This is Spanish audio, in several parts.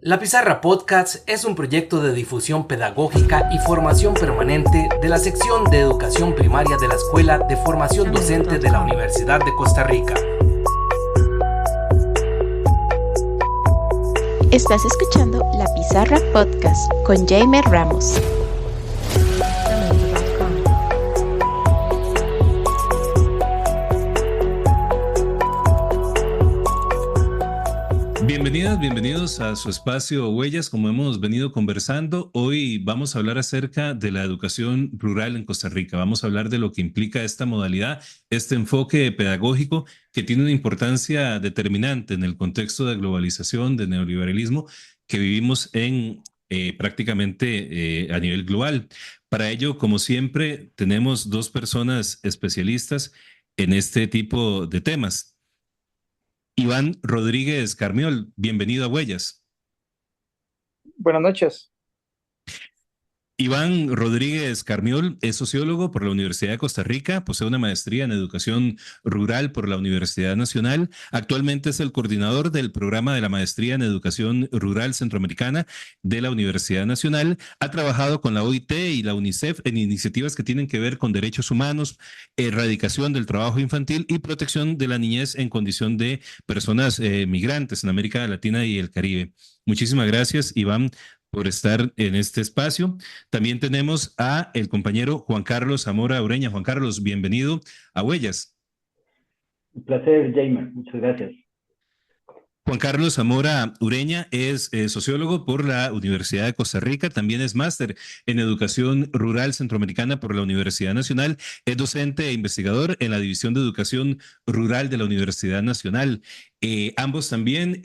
La Pizarra Podcast es un proyecto de difusión pedagógica y formación permanente de la sección de educación primaria de la Escuela de Formación Docente de la Universidad de Costa Rica. Estás escuchando La Pizarra Podcast con Jaime Ramos. Bienvenidos a su espacio Huellas. Como hemos venido conversando, hoy vamos a hablar acerca de la educación rural en Costa Rica. Vamos a hablar de lo que implica esta modalidad, este enfoque pedagógico que tiene una importancia determinante en el contexto de globalización, de neoliberalismo que vivimos en prácticamente a nivel global. Para ello, como siempre, tenemos dos personas especialistas en este tipo de temas. Iván Rodríguez Carmiol, bienvenido a Huellas. Buenas noches. Iván Rodríguez Carmiol es sociólogo por la Universidad de Costa Rica, posee una maestría en educación rural por la Universidad Nacional. Actualmente es el coordinador del programa de la maestría en educación rural centroamericana de la Universidad Nacional. Ha trabajado con la OIT y la UNICEF en iniciativas que tienen que ver con derechos humanos, erradicación del trabajo infantil y protección de la niñez en condición de personas migrantes en América Latina y el Caribe. Muchísimas gracias, Iván, por estar en este espacio. También tenemos a el compañero Juan Carlos Zamora Ureña. Juan Carlos, bienvenido a Huellas. Un placer, Jaime. Muchas gracias. Juan Carlos Zamora Ureña es sociólogo por la Universidad de Costa Rica, también es máster en educación rural centroamericana por la Universidad Nacional, es docente e investigador en la División de Educación Rural de la Universidad Nacional. Ambos también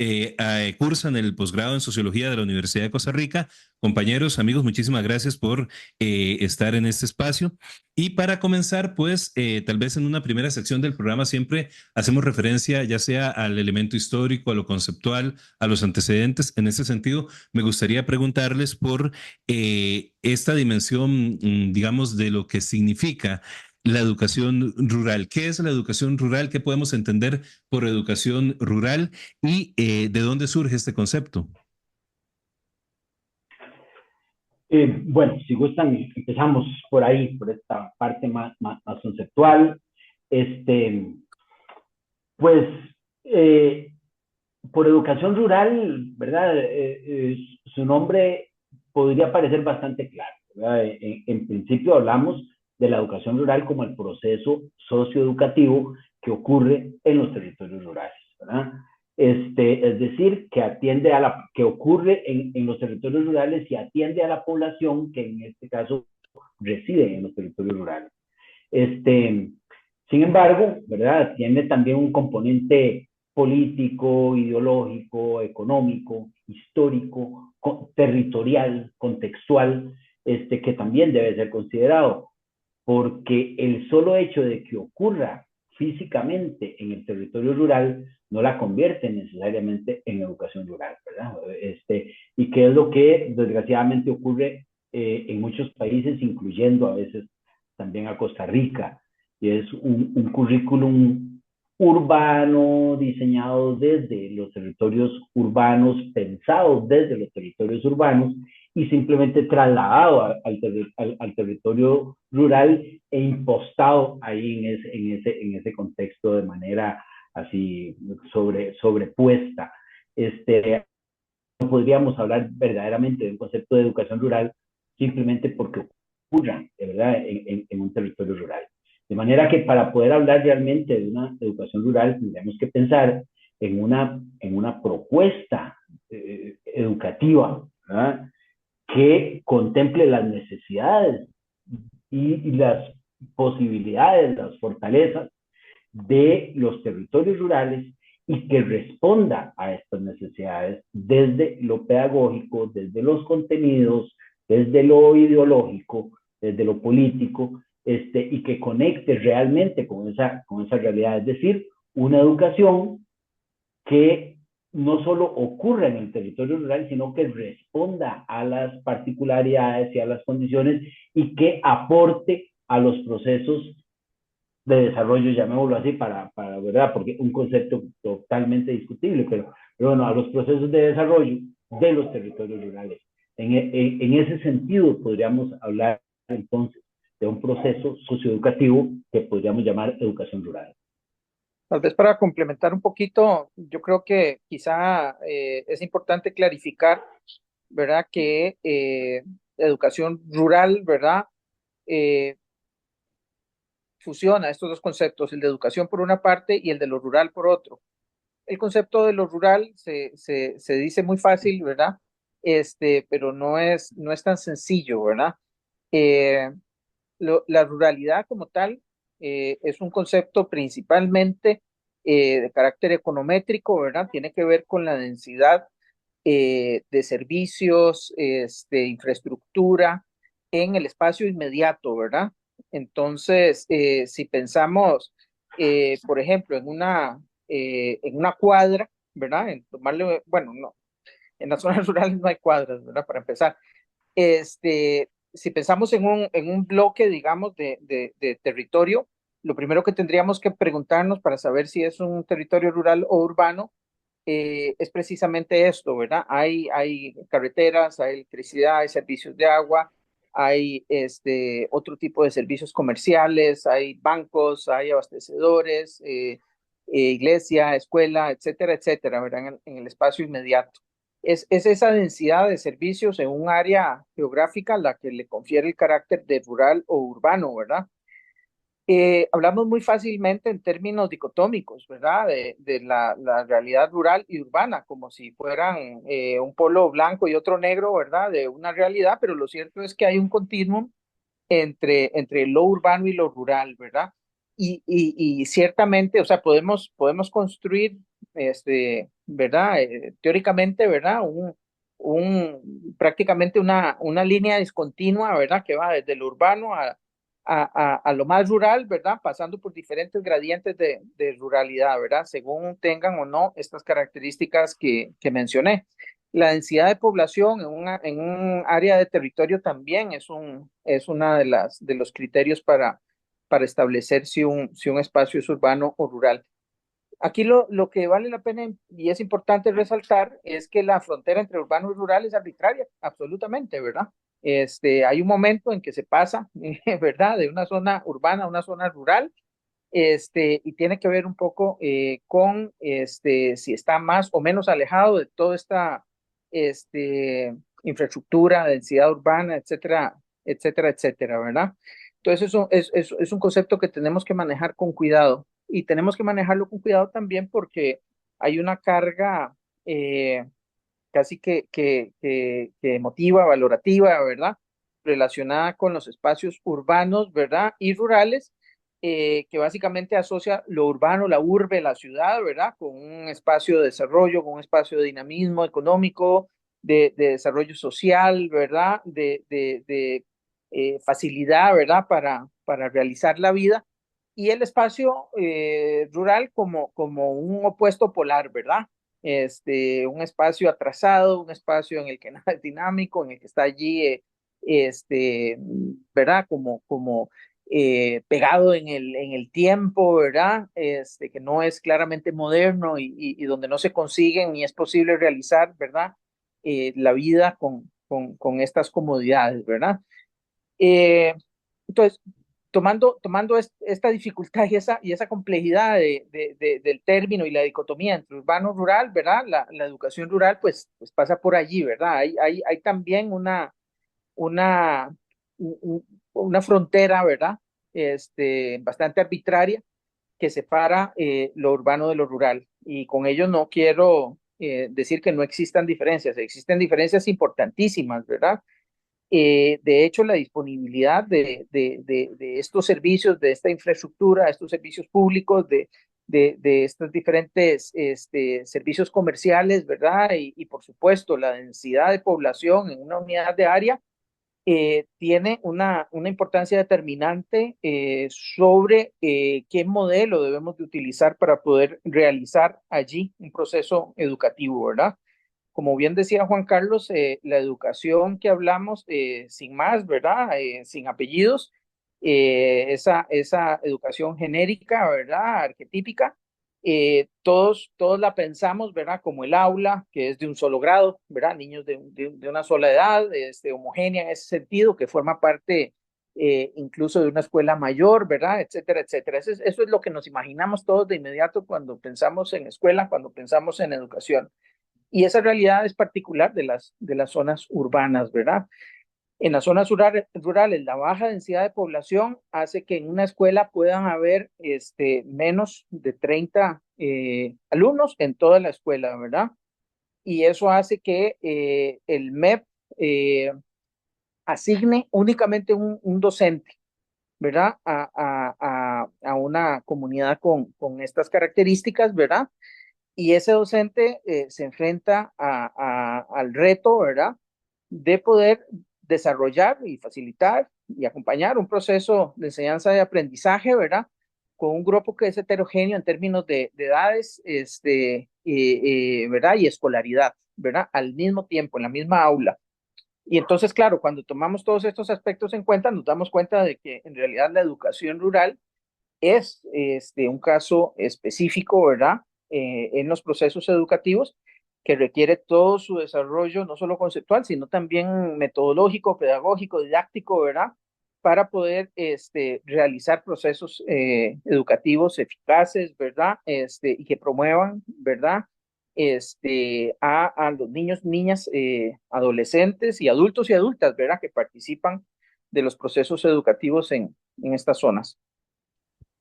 cursan el posgrado en Sociología de la Universidad de Costa Rica. Compañeros, amigos, muchísimas gracias por estar en este espacio. Y para comenzar, pues, tal vez en una primera sección del programa siempre hacemos referencia ya sea al elemento histórico, a lo conceptual, a los antecedentes. En ese sentido, me gustaría preguntarles por esta dimensión, digamos, de lo que significa la educación rural. ¿Qué es la educación rural? ¿Qué podemos entender por educación rural? ¿Y de dónde surge este concepto? Bueno, si gustan, empezamos por ahí, por esta parte más conceptual. Este, pues, eh, por educación rural, ¿verdad? Su nombre podría parecer bastante claro, ¿verdad? En principio hablamos de la educación rural como el proceso socioeducativo que ocurre en los territorios rurales, ¿verdad? Es decir, que ocurre en los territorios rurales y atiende a la población que en este caso reside en los territorios rurales. Este, Sin embargo, ¿verdad? Tiene también un componente político, ideológico, económico, histórico, territorial, contextual, que también debe ser considerado, porque el solo hecho de que ocurra físicamente en el territorio rural no la convierte necesariamente en educación rural, ¿verdad? Y que es lo que desgraciadamente ocurre en muchos países, incluyendo a veces también a Costa Rica, y es un currículum urbano diseñado desde los territorios urbanos, pensado desde los territorios urbanos y simplemente trasladado al territorio rural e impostado ahí en ese contexto de manera así sobrepuesta. No podríamos hablar verdaderamente de un concepto de educación rural simplemente porque ocurra, ¿verdad?, en un territorio rural. De manera que para poder hablar realmente de una educación rural tendríamos que pensar en una propuesta educativa, ¿verdad?, que contemple las necesidades y las posibilidades, las fortalezas de los territorios rurales y que responda a estas necesidades desde lo pedagógico, desde los contenidos, desde lo ideológico, desde lo político, y que conecte realmente con esa realidad. Es decir, una educación que no solo ocurra en el territorio rural, sino que responda a las particularidades y a las condiciones y que aporte a los procesos de desarrollo, llamémoslo así, ¿verdad? Porque un concepto totalmente discutible, pero bueno, a los procesos de desarrollo de los territorios rurales. En ese sentido, podríamos hablar entonces de un proceso socioeducativo que podríamos llamar educación rural. Tal vez para complementar un poquito, yo creo que quizá es importante clarificar, ¿verdad? Que educación rural, ¿verdad? Eh, fusiona estos dos conceptos, el de educación por una parte y el de lo rural por otro. El concepto de lo rural se dice muy fácil, ¿verdad? Pero no es tan sencillo, ¿verdad? Eh, la ruralidad como tal es un concepto principalmente de carácter econométrico, ¿verdad? Tiene que ver con la densidad de servicios, infraestructura en el espacio inmediato, ¿verdad? Entonces, si pensamos, por ejemplo, en una cuadra, ¿verdad? En tomarle, bueno, no, en las zonas rurales no hay cuadras, ¿verdad? Para empezar, si pensamos en un bloque, digamos, de territorio, lo primero que tendríamos que preguntarnos para saber si es un territorio rural o urbano es precisamente esto, ¿verdad? Hay carreteras, hay electricidad, hay servicios de agua, hay otro tipo de servicios comerciales, hay bancos, hay abastecedores, iglesia, escuela, etcétera, etcétera, ¿verdad? En el espacio inmediato. Es esa densidad de servicios en un área geográfica la que le confiere el carácter de rural o urbano, ¿verdad? Hablamos muy fácilmente en términos dicotómicos, ¿verdad? De la realidad rural y urbana, como si fueran un polo blanco y otro negro, ¿verdad? De una realidad, pero lo cierto es que hay un continuum entre lo urbano y lo rural, ¿verdad? Y ciertamente, o sea, podemos construir, ¿verdad? Teóricamente, ¿verdad? Prácticamente una línea discontinua, ¿verdad? Que va desde lo urbano a lo más rural, ¿verdad? Pasando por diferentes gradientes de ruralidad, ¿verdad? Según tengan o no estas características que mencioné. La densidad de población en un área de territorio también es una de los criterios para establecer si un espacio es urbano o rural. Aquí lo que vale la pena y es importante resaltar es que la frontera entre urbano y rural es arbitraria, absolutamente, ¿verdad? Hay un momento en que se pasa, ¿verdad? De una zona urbana a una zona rural, y tiene que ver un poco con si está más o menos alejado de toda esta infraestructura, densidad urbana, etcétera, etcétera, etcétera, ¿verdad? Entonces es un concepto que tenemos que manejar con cuidado y tenemos que manejarlo con cuidado también porque hay una carga casi que emotiva, valorativa, ¿verdad? Relacionada con los espacios urbanos, ¿verdad? Y rurales, que básicamente asocia lo urbano, la urbe, la ciudad, ¿verdad? Con un espacio de desarrollo, con un espacio de dinamismo económico, de desarrollo social, ¿verdad? De facilidad, ¿verdad? Para realizar la vida. Y el espacio rural como un opuesto polar, ¿verdad? Un espacio atrasado, un espacio en el que nada es dinámico, en el que está allí, ¿verdad? Pegado en el tiempo, ¿verdad? Que no es claramente moderno y donde no se consiguen ni es posible realizar, ¿verdad? La vida con estas comodidades, ¿verdad? Entonces, tomando esta dificultad y esa complejidad del término y la dicotomía entre urbano y rural, ¿verdad? La educación rural, pues pasa por allí, ¿verdad? Hay también una, una frontera, ¿verdad? Bastante arbitraria que separa lo urbano de lo rural. Y con ello no quiero decir que no existan diferencias, existen diferencias importantísimas, ¿verdad? De hecho, la disponibilidad de estos servicios, de esta infraestructura, de estos servicios públicos, de estos diferentes servicios comerciales, ¿verdad? Y por supuesto, la densidad de población en una unidad de área tiene una importancia determinante sobre qué modelo debemos de utilizar para poder realizar allí un proceso educativo, ¿verdad? Como bien decía Juan Carlos, la educación que hablamos, sin más, ¿verdad? Sin apellidos, esa educación genérica, ¿verdad? Arquetípica, Todos la pensamos, ¿verdad? Como el aula, que es de un solo grado, ¿verdad? Niños de una sola edad, homogénea en ese sentido, que forma parte incluso de una escuela mayor, ¿verdad? Etcétera, etcétera. Eso es lo que nos imaginamos todos de inmediato cuando pensamos en escuela, cuando pensamos en educación. Y esa realidad es particular de las zonas urbanas, ¿verdad? En las zonas rurales, la baja densidad de población hace que en una escuela puedan haber menos de 30 alumnos en toda la escuela, ¿verdad? Y eso hace que el MEP asigne únicamente un docente, ¿verdad? A una comunidad con estas características, ¿verdad? Y ese docente se enfrenta al reto, ¿verdad? De poder desarrollar y facilitar y acompañar un proceso de enseñanza y aprendizaje, ¿verdad? Con un grupo que es heterogéneo en términos de edades, ¿verdad? Y escolaridad, ¿verdad? Al mismo tiempo, en la misma aula. Y entonces, claro, cuando tomamos todos estos aspectos en cuenta, nos damos cuenta de que en realidad la educación rural es un caso específico, ¿verdad? En los procesos educativos que requiere todo su desarrollo, no solo conceptual, sino también metodológico, pedagógico, didáctico, ¿verdad? Para poder realizar procesos educativos eficaces, ¿verdad? Y que promuevan, ¿verdad? A los niños, niñas, adolescentes y adultos y adultas, ¿verdad? Que participan de los procesos educativos en estas zonas.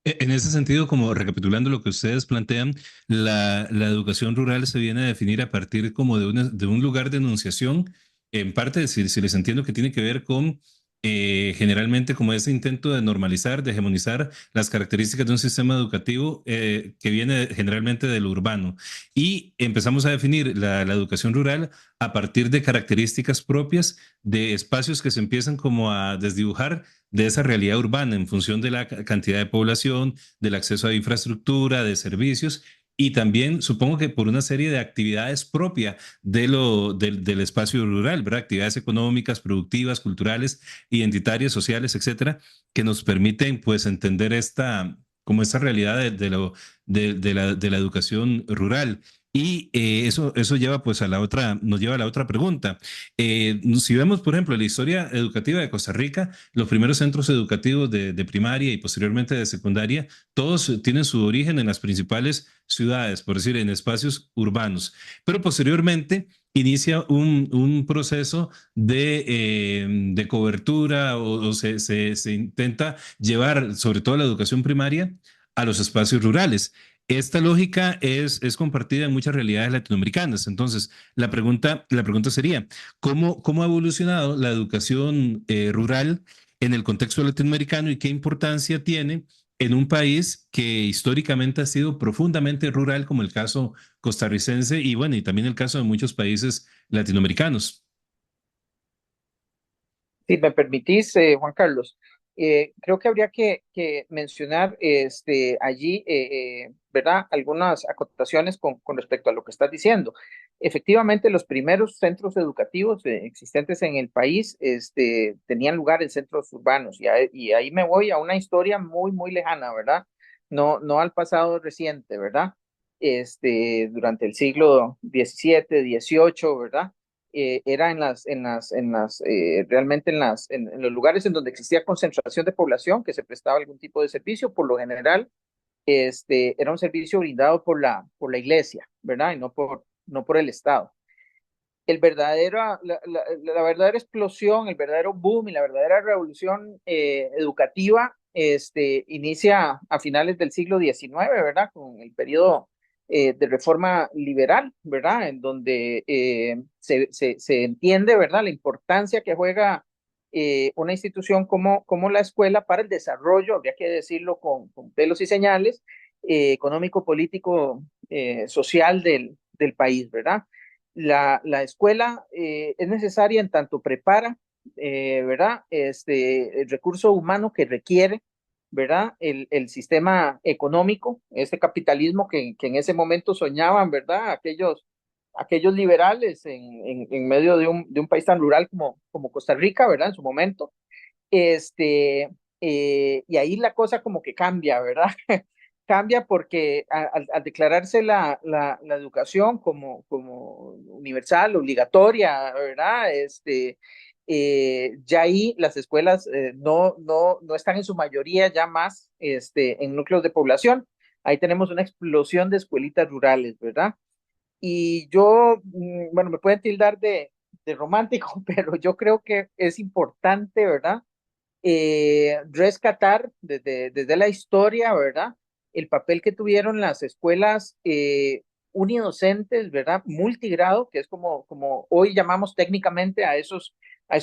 En ese sentido, como recapitulando lo que ustedes plantean, la educación rural se viene a definir a partir como de un lugar de enunciación, en parte, si les entiendo, que tiene que ver con generalmente como ese intento de normalizar, de hegemonizar las características de un sistema educativo que viene generalmente de lo urbano. Y empezamos a definir la educación rural a partir de características propias de espacios que se empiezan como a desdibujar de esa realidad urbana en función de la cantidad de población, del acceso a infraestructura, de servicios y también supongo que por una serie de actividades propias del espacio rural, ¿verdad? Actividades económicas, productivas, culturales, identitarias, sociales, etcétera, que nos permiten pues entender como esta realidad de la educación rural. Y eso lleva pues nos lleva a la otra pregunta. Si vemos, por ejemplo, la historia educativa de Costa Rica, los primeros centros educativos de primaria y posteriormente de secundaria, todos tienen su origen en las principales ciudades, por decir, en espacios urbanos. Pero posteriormente inicia un proceso de cobertura o se intenta llevar sobre todo la educación primaria a los espacios rurales. Esta lógica es compartida en muchas realidades latinoamericanas. Entonces, la pregunta sería, ¿cómo ha evolucionado la educación rural en el contexto latinoamericano y qué importancia tiene en un país que históricamente ha sido profundamente rural, como el caso costarricense y bueno, y también el caso de muchos países latinoamericanos? Si me permitís, Juan Carlos, creo que habría que mencionar allí, ¿verdad? Algunas acotaciones con respecto a lo que estás diciendo. Efectivamente, los primeros centros educativos existentes en el país tenían lugar en centros urbanos y ahí me voy a una historia muy, muy lejana, ¿verdad? No al pasado reciente, ¿verdad? Durante el siglo XVII, XVIII, ¿verdad? Era realmente en los lugares en donde existía concentración de población que se prestaba algún tipo de servicio, por lo general, era un servicio brindado por la iglesia, ¿verdad? Y no por el Estado. La verdadera explosión, el verdadero boom y la verdadera revolución educativa inicia a finales del siglo XIX, ¿verdad? Con el periodo de reforma liberal, ¿verdad? En donde se entiende, ¿verdad? La importancia que juega una institución como la escuela para el desarrollo, habría que decirlo con pelos y señales, económico, político, social del país, ¿verdad? La escuela es necesaria en tanto prepara, ¿verdad? El recurso humano que requiere, ¿verdad? El sistema económico, este capitalismo que en ese momento soñaban, ¿verdad? Aquellos liberales en medio de un país tan rural como Costa Rica, ¿verdad? En su momento. Y ahí la cosa como que cambia, ¿verdad? cambia porque al declararse la educación como universal, obligatoria, ¿verdad? Ya ahí las escuelas no están en su mayoría ya más en núcleos de población. Ahí tenemos una explosión de escuelitas rurales, ¿verdad? Y yo, bueno, me pueden tildar de romántico, pero yo creo que es importante, ¿verdad? Rescatar desde la historia, ¿verdad? El papel que tuvieron las escuelas unidocentes, ¿verdad? Multigrado, que es como hoy llamamos técnicamente a esos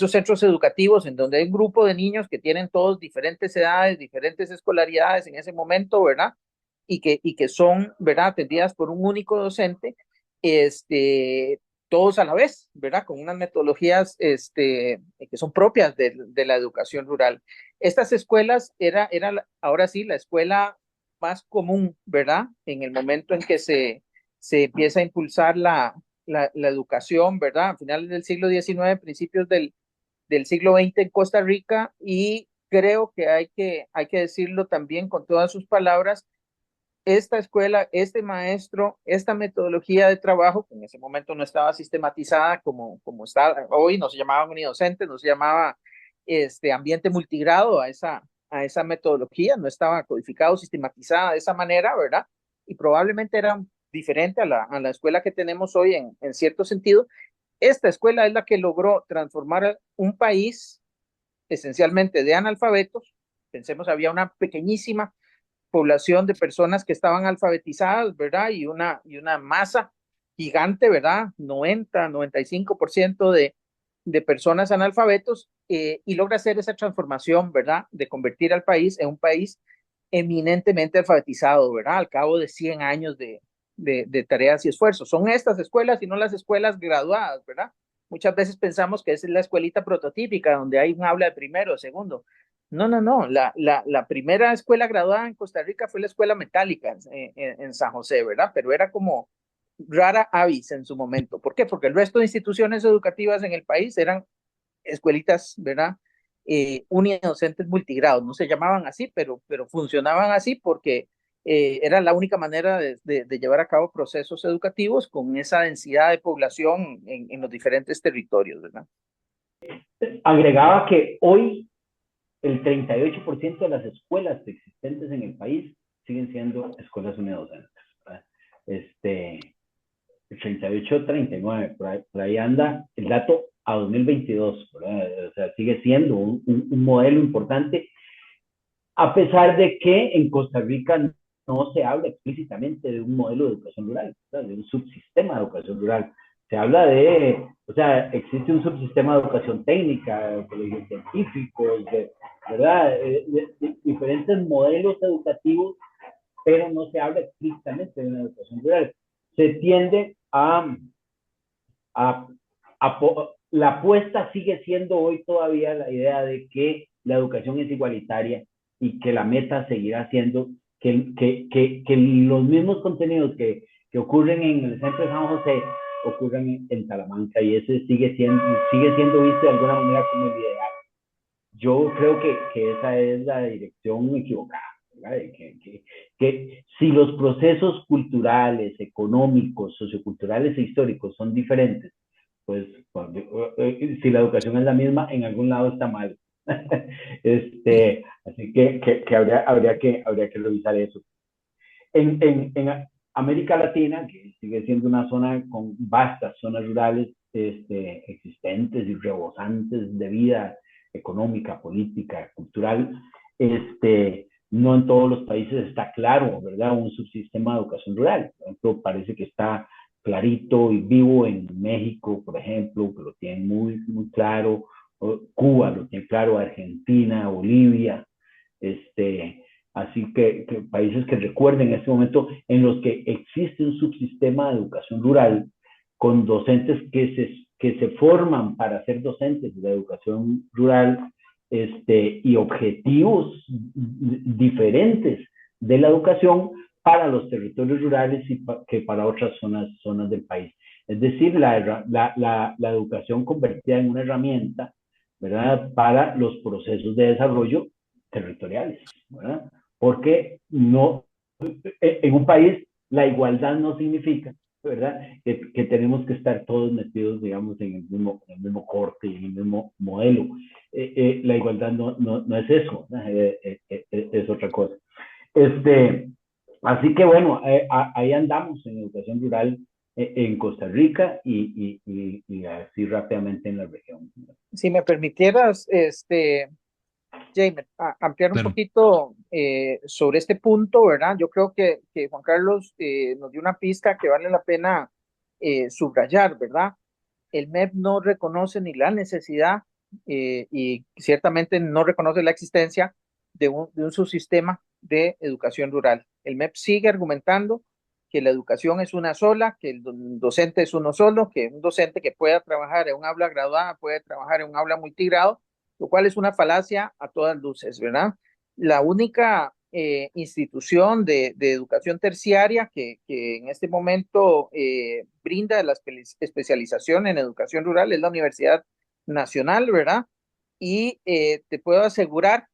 centros educativos en donde hay un grupo de niños que tienen todos diferentes edades, diferentes escolaridades en ese momento, ¿verdad? Y que son, ¿verdad? Atendidas por un único docente, este, todos a la vez, ¿verdad? Con unas metodologías que son propias de la educación rural. Estas escuelas ahora sí la escuela más común, ¿verdad? En el momento en que se empieza a impulsar la educación, ¿verdad? A finales del siglo XIX, principios del siglo XX en Costa Rica, y creo que hay que decirlo también con todas sus palabras, esta escuela, este maestro, esta metodología de trabajo, que en ese momento no estaba sistematizada como está hoy, no se llamaba unidocente, no se llamaba ambiente multigrado a esa metodología, no estaba codificado, sistematizada de esa manera, ¿verdad? Y probablemente era diferente a la escuela que tenemos hoy en cierto sentido. Esta escuela es la que logró transformar un país esencialmente de analfabetos. Pensemos, había una pequeñísima población de personas que estaban alfabetizadas, ¿verdad? Y una masa gigante, ¿verdad? 95% de personas analfabetos, y logra hacer esa transformación, ¿verdad? De convertir al país en un país eminentemente alfabetizado, ¿verdad? Al cabo de 100 años de tareas y esfuerzos. Son estas escuelas y no las escuelas graduadas, ¿verdad? Muchas veces pensamos que esa es la escuelita prototípica, donde hay un aula de primero, segundo. No, no, no. La primera escuela graduada en Costa Rica fue la Escuela Metálica en San José, ¿verdad? Pero era como rara avis en su momento. ¿Por qué? Porque el resto de instituciones educativas en el país eran escuelitas, ¿verdad? Unidocentes multigrados. No se llamaban así, pero funcionaban así porque era la única manera de llevar a cabo procesos educativos con esa densidad de población en los diferentes territorios, ¿verdad? Agregaba que hoy el 38% de las escuelas existentes en el país siguen siendo escuelas unidocentes, ¿verdad? El 38, 39, por ahí anda el dato a 2022, ¿verdad? O sea, sigue siendo un modelo importante, a pesar de que en Costa Rica no se habla explícitamente de un modelo de educación rural, ¿verdad? De un subsistema de educación rural. Se habla o sea, existe un subsistema de educación técnica, de colegios científicos, ¿verdad? De diferentes modelos educativos, pero no se habla explícitamente de una educación rural. Se tiende a la apuesta sigue siendo hoy todavía la idea de que la educación es igualitaria y que la meta seguirá siendo que los mismos contenidos que ocurren en el centro de San José ocurran en Talamanca, y ese sigue siendo visto de alguna manera como el ideal. Yo creo que esa es la dirección equivocada, ¿verdad? Que si los procesos culturales, económicos, socioculturales e históricos son diferentes, pues si la educación es la misma, en algún lado está mal. Así que habría que revisar eso. En América Latina, que sigue siendo una zona con vastas zonas rurales existentes y rebosantes de vida económica, política, cultural, no en todos los países está claro, ¿verdad? Un subsistema de educación rural. Por ejemplo, parece que está clarito y vivo en México, por ejemplo, que lo tienen muy, muy claro. Cuba lo tiene claro, Argentina, Bolivia, así que países que recuerden en este momento en los que existe un subsistema de educación rural con docentes que se forman para ser docentes de la educación rural, y objetivos diferentes de la educación para los territorios rurales que para otras zonas del país. Es decir, la educación convertida en una herramienta, ¿verdad?, para los procesos de desarrollo territoriales, ¿verdad? Porque no en un país la igualdad no significa, ¿verdad? Que tenemos que estar todos metidos, digamos, en el mismo corte y en el mismo modelo. La igualdad no es eso, es otra cosa. Así que bueno, ahí andamos en educación rural en Costa Rica y así rápidamente en la región. Si me permitieras, Jaime, ampliar un Claro. poquito sobre este punto, ¿verdad? Yo creo que Juan Carlos nos dio una pista que vale la pena subrayar, ¿verdad? El MEP no reconoce ni la necesidad y ciertamente no reconoce la existencia de un subsistema de educación rural. El MEP sigue argumentando que la educación es una sola, que el docente es uno solo, que un docente que pueda trabajar en un aula graduada puede trabajar en un aula multigrado, lo cual es una falacia a todas luces, ¿verdad? La única institución de educación terciaria que en este momento brinda la especialización en educación rural es la Universidad Nacional, ¿verdad? Y te puedo asegurar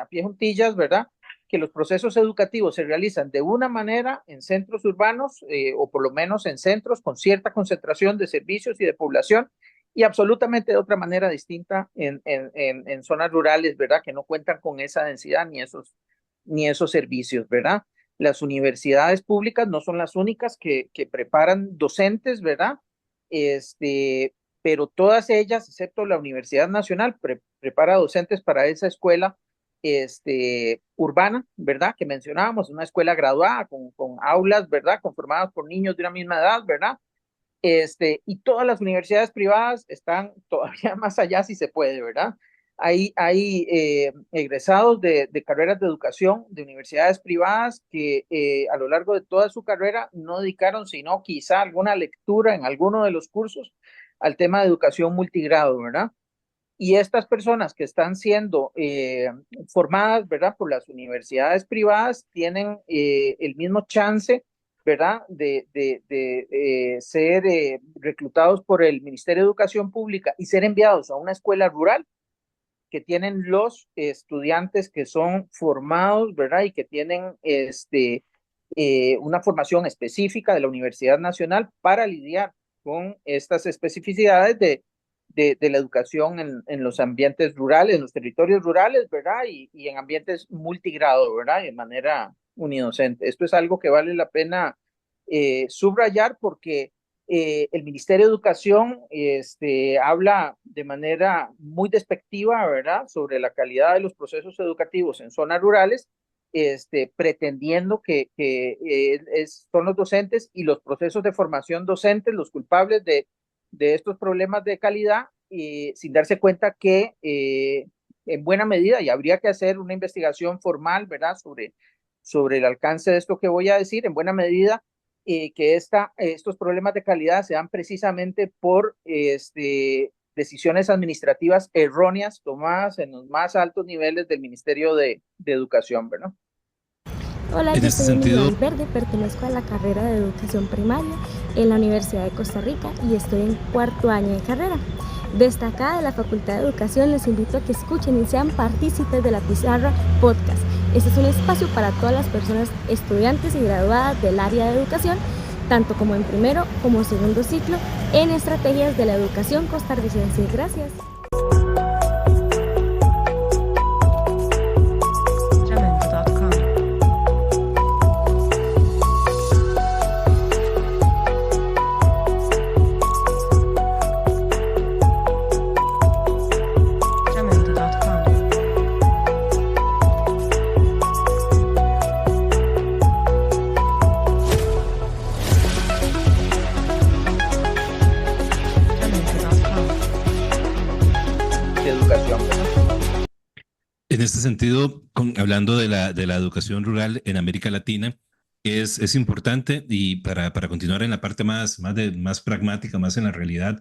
a pie juntillas, ¿verdad? Que los procesos educativos se realizan de una manera en centros urbanos o por lo menos en centros con cierta concentración de servicios y de población y absolutamente de otra manera distinta en zonas rurales, ¿verdad? Que no cuentan con esa densidad ni esos servicios, ¿verdad? Las universidades públicas no son las únicas que preparan docentes, ¿verdad? Pero todas ellas, excepto la Universidad Nacional, prepara docentes para esa escuela urbana, ¿verdad? Que mencionábamos, una escuela graduada con aulas, ¿verdad? Conformadas por niños de una misma edad, ¿verdad? Y todas las universidades privadas están todavía más allá si se puede, ¿verdad? Hay egresados de carreras de educación de universidades privadas que a lo largo de toda su carrera no dedicaron sino quizá alguna lectura en alguno de los cursos al tema de educación multigrado, ¿verdad? Y estas personas que están siendo formadas, ¿verdad? Por las universidades privadas tienen el mismo chance, ¿verdad? De ser reclutados por el Ministerio de Educación Pública y ser enviados a una escuela rural que tienen los estudiantes que son formados, ¿verdad? Y que tienen una formación específica de la Universidad Nacional para lidiar con estas especificidades de la educación en los ambientes rurales, en los territorios rurales, ¿verdad? Y en ambientes multigrado, ¿verdad? De manera unidocente. Esto es algo que vale la pena subrayar porque el Ministerio de Educación habla de manera muy despectiva, ¿verdad?, sobre la calidad de los procesos educativos en zonas rurales, pretendiendo que son los docentes y los procesos de formación docentes los culpables de estos problemas de calidad, sin darse cuenta que en buena medida, y habría que hacer una investigación formal, ¿verdad?, sobre el alcance de esto que voy a decir, en buena medida, que estos problemas de calidad se dan precisamente por decisiones administrativas erróneas tomadas en los más altos niveles del Ministerio de Educación, ¿verdad? Hola, En yo este soy Emily sentido, Valverde, pertenezco a la carrera de Educación Primaria en la Universidad de Costa Rica y estoy en cuarto año de carrera. Destacada de la Facultad de Educación, les invito a que escuchen y sean partícipes de la Pizarra Podcast. Este es un espacio para todas las personas estudiantes y graduadas del área de educación, tanto como en primero como segundo ciclo, en estrategias de la educación costarricense. Gracias. En este sentido, hablando de la educación rural en América Latina, es importante y para continuar en la parte más pragmática, más en la realidad,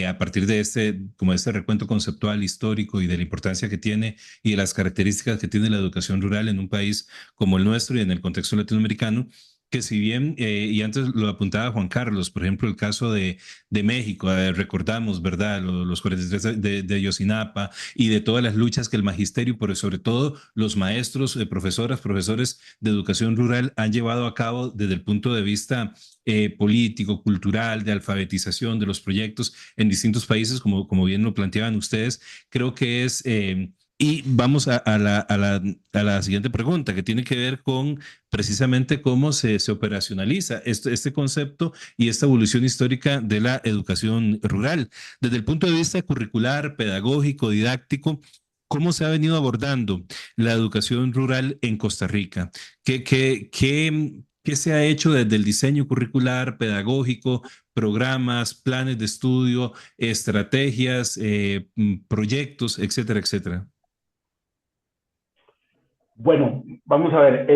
a partir de como este recuento conceptual, histórico y de la importancia que tiene y de las características que tiene la educación rural en un país como el nuestro y en el contexto latinoamericano, que si bien, y antes lo apuntaba Juan Carlos, por ejemplo, el caso de México, recordamos, ¿verdad? Los 43 de Ayotzinapa y de todas las luchas que el magisterio, pero sobre todo los maestros, profesoras, profesores de educación rural han llevado a cabo desde el punto de vista político, cultural, de alfabetización de los proyectos en distintos países, como bien lo planteaban ustedes, creo que es... y vamos a la siguiente pregunta, que tiene que ver con precisamente cómo se operacionaliza este concepto y esta evolución histórica de la educación rural. Desde el punto de vista curricular, pedagógico, didáctico, ¿cómo se ha venido abordando la educación rural en Costa Rica? ¿Qué se ha hecho desde el diseño curricular, pedagógico, programas, planes de estudio, estrategias, proyectos, etcétera, etcétera? Bueno, vamos a ver,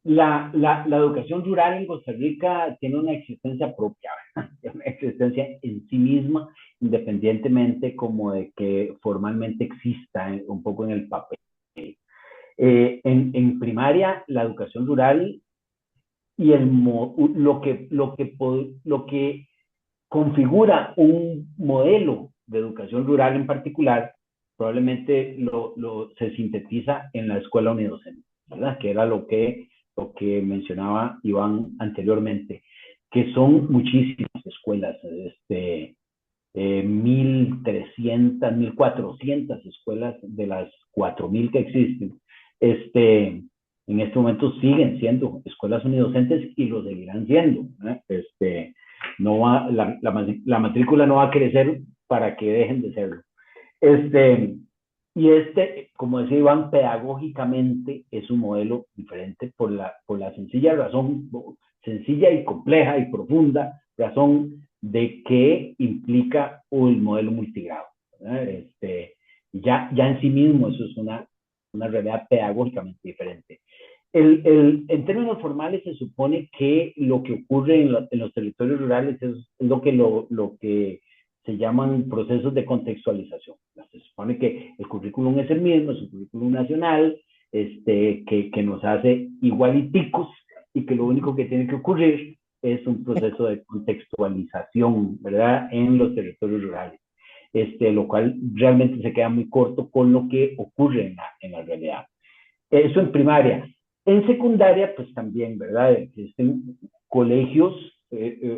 la educación rural en Costa Rica tiene una existencia propia, ¿verdad? Una existencia en sí misma, independientemente como de que formalmente exista un poco en el papel. En primaria, la educación rural y lo que configura un modelo de educación rural en particular, probablemente se sintetiza en la escuela unidocente, ¿verdad? Que era lo que mencionaba Iván anteriormente, que son muchísimas escuelas, 1.300, 1.400 escuelas de las 4.000 que existen. En este momento siguen siendo escuelas unidocentes y lo seguirán siendo, ¿eh? No va, la matrícula no va a crecer para que dejen de serlo. Y como decía Iván, pedagógicamente es un modelo diferente por la sencilla razón, sencilla y compleja y profunda razón de que implica el modelo multigrado, ¿verdad? Ya en sí mismo eso es una realidad pedagógicamente diferente. En términos formales se supone que lo que ocurre en los territorios rurales es lo que se llaman procesos de contextualización. Se supone que el currículum es el mismo, es un currículum nacional, que nos hace igualiticos y que lo único que tiene que ocurrir es un proceso de contextualización, ¿verdad?, en los territorios rurales. Lo cual realmente se queda muy corto con lo que ocurre en la realidad. Eso en primaria. En secundaria, pues también, ¿verdad? Existen colegios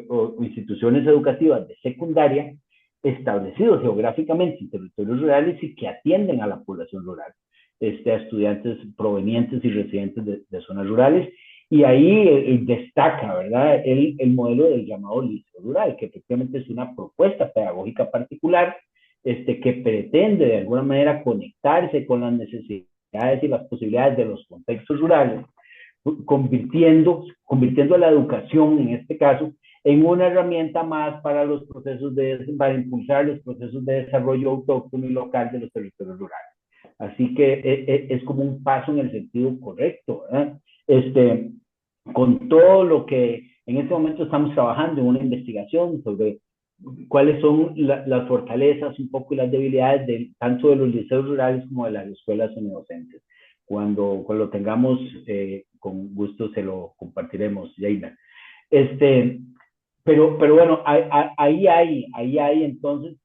o instituciones educativas de secundaria establecidos geográficamente en territorios rurales y que atienden a la población rural, a estudiantes provenientes y residentes de zonas rurales. Y ahí destaca, ¿verdad?, el modelo del llamado liceo rural, que efectivamente es una propuesta pedagógica particular que pretende de alguna manera conectarse con las necesidades y las posibilidades de los contextos rurales, convirtiendo a la educación, en este caso, en una herramienta más para para impulsar los procesos de desarrollo autóctono y local de los territorios rurales. Así que es como un paso en el sentido correcto, ¿verdad? Con todo lo que en este momento estamos trabajando en una investigación sobre cuáles son las fortalezas un poco y las debilidades tanto de los liceos rurales como de las escuelas unidocentes. Cuando tengamos, con gusto se lo compartiremos, Jaina. Pero bueno, ahí hay entonces,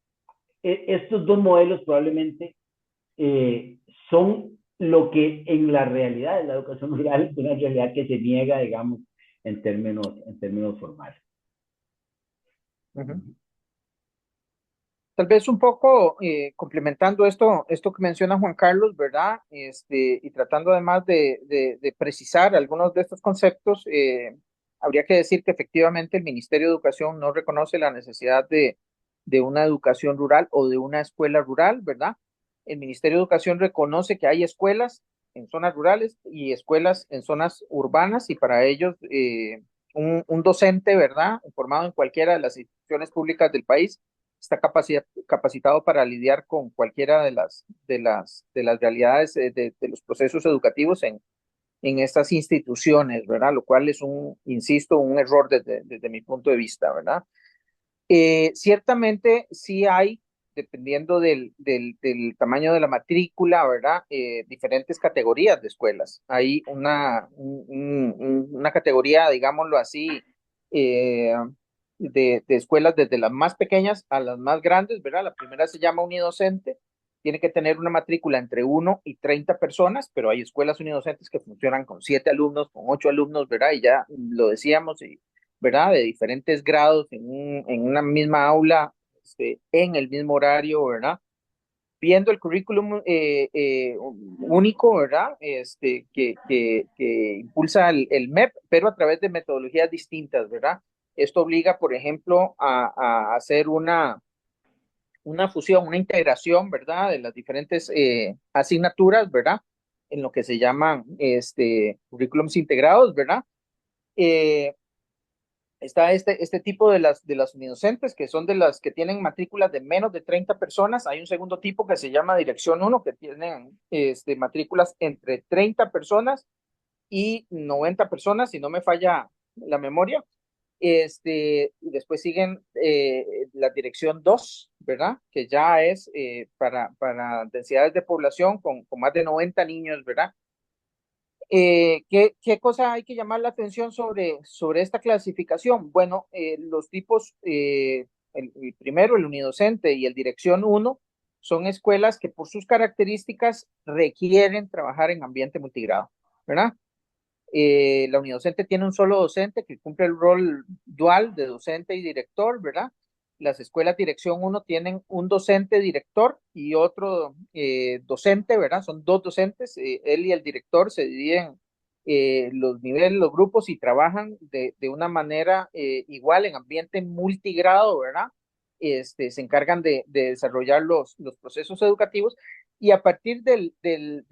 estos dos modelos probablemente son lo que en la realidad de la educación rural es una realidad que se niega, digamos, en términos formales. Tal vez un poco complementando esto que menciona Juan Carlos, ¿verdad? Y tratando además de precisar algunos de estos conceptos, habría que decir que efectivamente el Ministerio de Educación no reconoce la necesidad de una educación rural o de una escuela rural, ¿verdad? El Ministerio de Educación reconoce que hay escuelas en zonas rurales y escuelas en zonas urbanas y para ellos un docente, ¿verdad?, formado en cualquiera de las instituciones públicas del país, está capacitado para lidiar con cualquiera de las realidades de los procesos educativos en estas instituciones, ¿verdad? Lo cual es insisto, un error desde mi punto de vista, ¿verdad? Ciertamente sí hay dependiendo del tamaño de la matrícula, ¿verdad? Diferentes categorías de escuelas. Hay una categoría, digámoslo así, eh, de escuelas desde las más pequeñas a las más grandes, ¿verdad? La primera se llama unidocente, tiene que tener una matrícula entre 1 y 30 personas, pero hay escuelas unidocentes que funcionan con 7 alumnos, con 8 alumnos, ¿verdad? Y ya lo decíamos, ¿verdad? De diferentes grados en una misma aula, en el mismo horario, ¿verdad? Viendo el currículum único, ¿verdad? Que impulsa el MEP, pero a través de metodologías distintas, ¿verdad? Esto obliga, por ejemplo, a hacer una fusión, una integración, ¿verdad? De las diferentes asignaturas, ¿verdad? En lo que se llaman currículums integrados, ¿verdad? Eh, Está este tipo de las unidocentes, que son de las que tienen matrículas de menos de 30 personas. Hay un segundo tipo que se llama Dirección uno, que tienen matrículas entre 30 personas y 90 personas, si no me falla la memoria. Y después siguen la Dirección 2, ¿verdad? Que ya es para densidades de población con más de 90 niños, ¿verdad? ¿Qué cosa hay que llamar la atención sobre esta clasificación? Bueno, los tipos, el primero, el unidocente y el dirección uno, son escuelas que por sus características requieren trabajar en ambiente multigrado, ¿verdad? La unidocente tiene un solo docente que cumple el rol dual de docente y director, ¿verdad? Las escuelas Dirección uno tienen un docente director y otro docente, ¿verdad? Son dos docentes, él y el director se dividen los niveles, los grupos y trabajan de una manera igual en ambiente multigrado, ¿verdad? Se encargan de desarrollar los procesos educativos y a partir de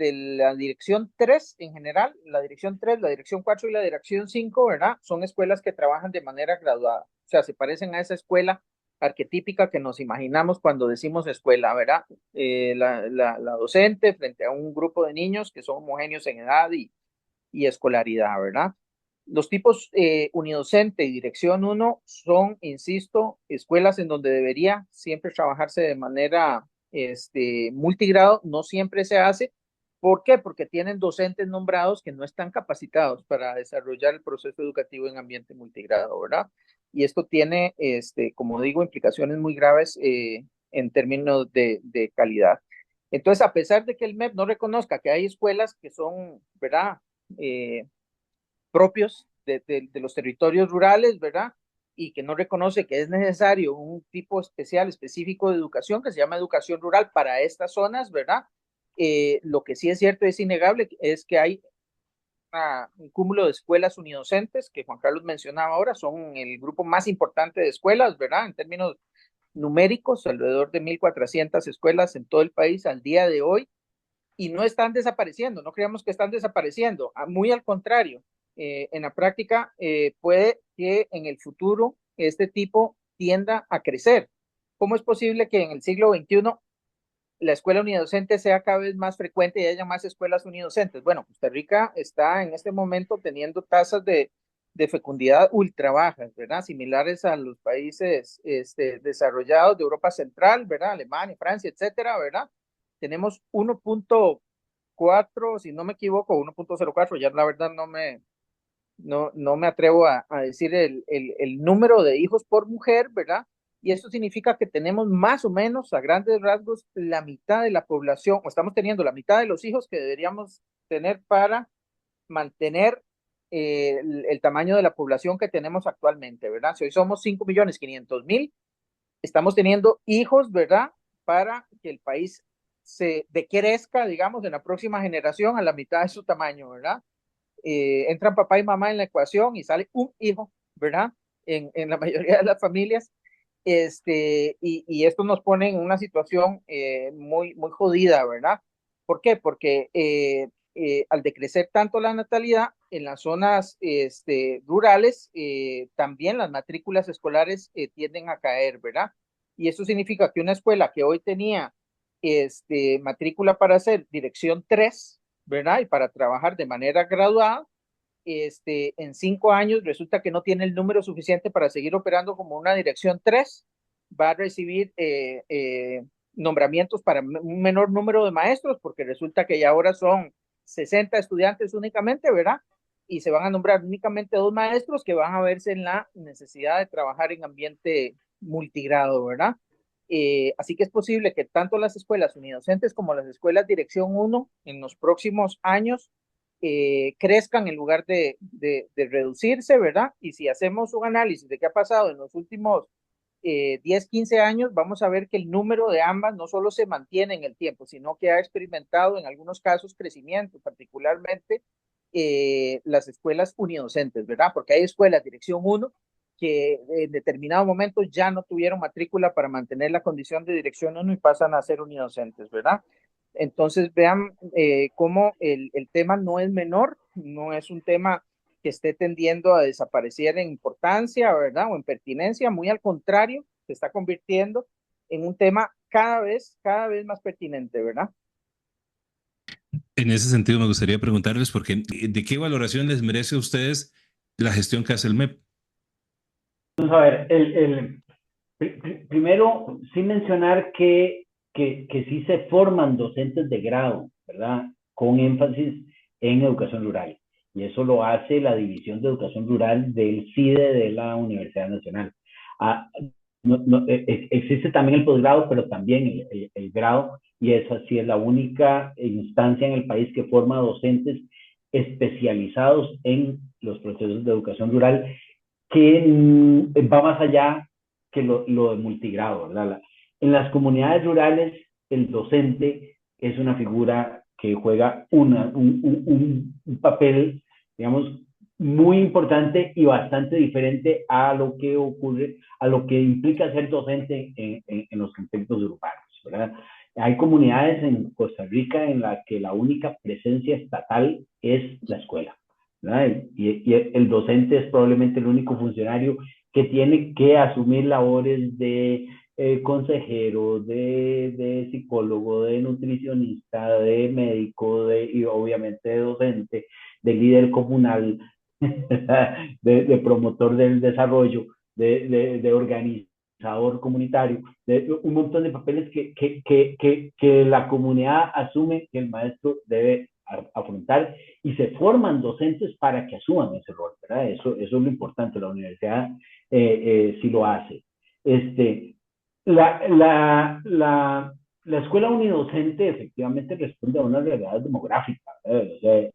la dirección 3 en general, la dirección 3, la dirección 4 y la dirección 5, ¿verdad? Son escuelas que trabajan de manera graduada. O sea, se parecen a esa escuela arquetípica que nos imaginamos cuando decimos escuela, ¿verdad? La docente frente a un grupo de niños que son homogéneos en edad y escolaridad, ¿verdad? Los tipos unidocente y dirección uno son, insisto, escuelas en donde debería siempre trabajarse de manera multigrado, no siempre se hace. ¿Por qué? Porque tienen docentes nombrados que no están capacitados para desarrollar el proceso educativo en ambiente multigrado, ¿verdad? Y esto tiene, como digo, implicaciones muy graves en términos de calidad. Entonces, a pesar de que el MEP no reconozca que hay escuelas que son, ¿verdad? Propios de los territorios rurales, ¿verdad? Y que no reconoce que es necesario un tipo especial, específico de educación que se llama educación rural para estas zonas, ¿verdad? Lo que sí es cierto, es innegable, es que hay un cúmulo de escuelas unidocentes que Juan Carlos mencionaba ahora, son el grupo más importante de escuelas, ¿verdad? En términos numéricos, alrededor de 1.400 escuelas en todo el país al día de hoy, y no están desapareciendo, no creamos que están desapareciendo, muy al contrario, en la práctica puede que en el futuro este tipo tienda a crecer. ¿Cómo es posible que en el siglo XXI la escuela unidocente sea cada vez más frecuente y haya más escuelas unidocentes? Bueno, Costa Rica está en este momento teniendo tasas de fecundidad ultra bajas, ¿verdad? Similares a los países desarrollados de Europa Central, ¿verdad? Alemania, Francia, etcétera, ¿verdad? Tenemos 1.4, si no me equivoco, 1.04, ya la verdad no me atrevo a decir el número de hijos por mujer, ¿verdad? Y esto significa que tenemos más o menos, a grandes rasgos, la mitad de la población, o estamos teniendo la mitad de los hijos que deberíamos tener para mantener el tamaño de la población que tenemos actualmente, ¿verdad? Si hoy somos 5.500.000, estamos teniendo hijos, ¿verdad? Para que el país se decrezca, digamos, en la próxima generación a la mitad de su tamaño, ¿verdad? Entran papá y mamá en la ecuación y sale un hijo, ¿verdad? En la mayoría de las familias. Y esto nos pone en una situación muy, muy jodida, ¿verdad? ¿Por qué? Porque al decrecer tanto la natalidad en las zonas rurales, también las matrículas escolares tienden a caer, ¿verdad? Y eso significa que una escuela que hoy tenía matrícula para hacer dirección 3, ¿verdad? Y para trabajar de manera graduada, en 5 años resulta que no tiene el número suficiente para seguir operando como una dirección 3, va a recibir nombramientos para un menor número de maestros, porque resulta que ya ahora son 60 estudiantes únicamente, ¿verdad? Y se van a nombrar únicamente 2 maestros que van a verse en la necesidad de trabajar en ambiente multigrado, ¿verdad? Así que es posible que tanto las escuelas unidocentes como las escuelas dirección 1 en los próximos años crezcan en lugar de reducirse, ¿verdad? Y si hacemos un análisis de qué ha pasado en los últimos 10, 15 años, vamos a ver que el número de ambas no solo se mantiene en el tiempo, sino que ha experimentado en algunos casos crecimiento, particularmente las escuelas unidocentes, ¿verdad? Porque hay escuelas dirección 1 que en determinado momento ya no tuvieron matrícula para mantener la condición de dirección 1 y pasan a ser unidocentes, ¿verdad? Entonces vean cómo el tema no es menor, no es un tema que esté tendiendo a desaparecer en importancia, ¿verdad? O en pertinencia, muy al contrario, se está convirtiendo en un tema cada vez más pertinente, ¿verdad? En ese sentido, me gustaría preguntarles, porque ¿de qué valoración les merece a ustedes la gestión que hace el MEP? Vamos a ver, primero, sí mencionar que sí se forman docentes de grado, ¿verdad? Con énfasis en educación rural. Y eso lo hace la División de Educación Rural del CIDE de la Universidad Nacional. Ah, existe también el posgrado, pero también el grado, y esa sí es la única instancia en el país que forma docentes especializados en los procesos de educación rural, que va más allá que lo de multigrado, ¿verdad? En las comunidades rurales, el docente es una figura que juega un papel, digamos, muy importante y bastante diferente a lo que ocurre, a lo que implica ser docente en los contextos urbanos, ¿verdad? Hay comunidades en Costa Rica en las que la única presencia estatal es la escuela, ¿verdad? Y el docente es probablemente el único funcionario que tiene que asumir labores de consejero, de psicólogo, de nutricionista, de médico, y obviamente de docente, de líder comunal, de promotor del desarrollo, de organizador comunitario, de un montón de papeles que la comunidad asume que el maestro debe afrontar, y se forman docentes para que asuman ese rol, ¿verdad? Eso es lo importante, la universidad sí lo hace. La escuela unidocente efectivamente responde a una realidad demográfica, ¿verdad? O sea,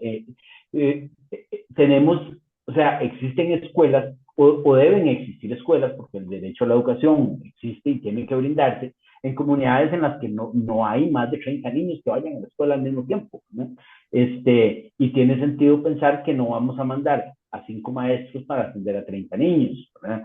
tenemos, o sea, existen escuelas o deben existir escuelas, porque el derecho a la educación existe y tiene que brindarse en comunidades en las que no hay más de 30 niños que vayan a la escuela al mismo tiempo, ¿no? Y tiene sentido pensar que no vamos a mandar a 5 maestros para atender a 30 niños, ¿verdad?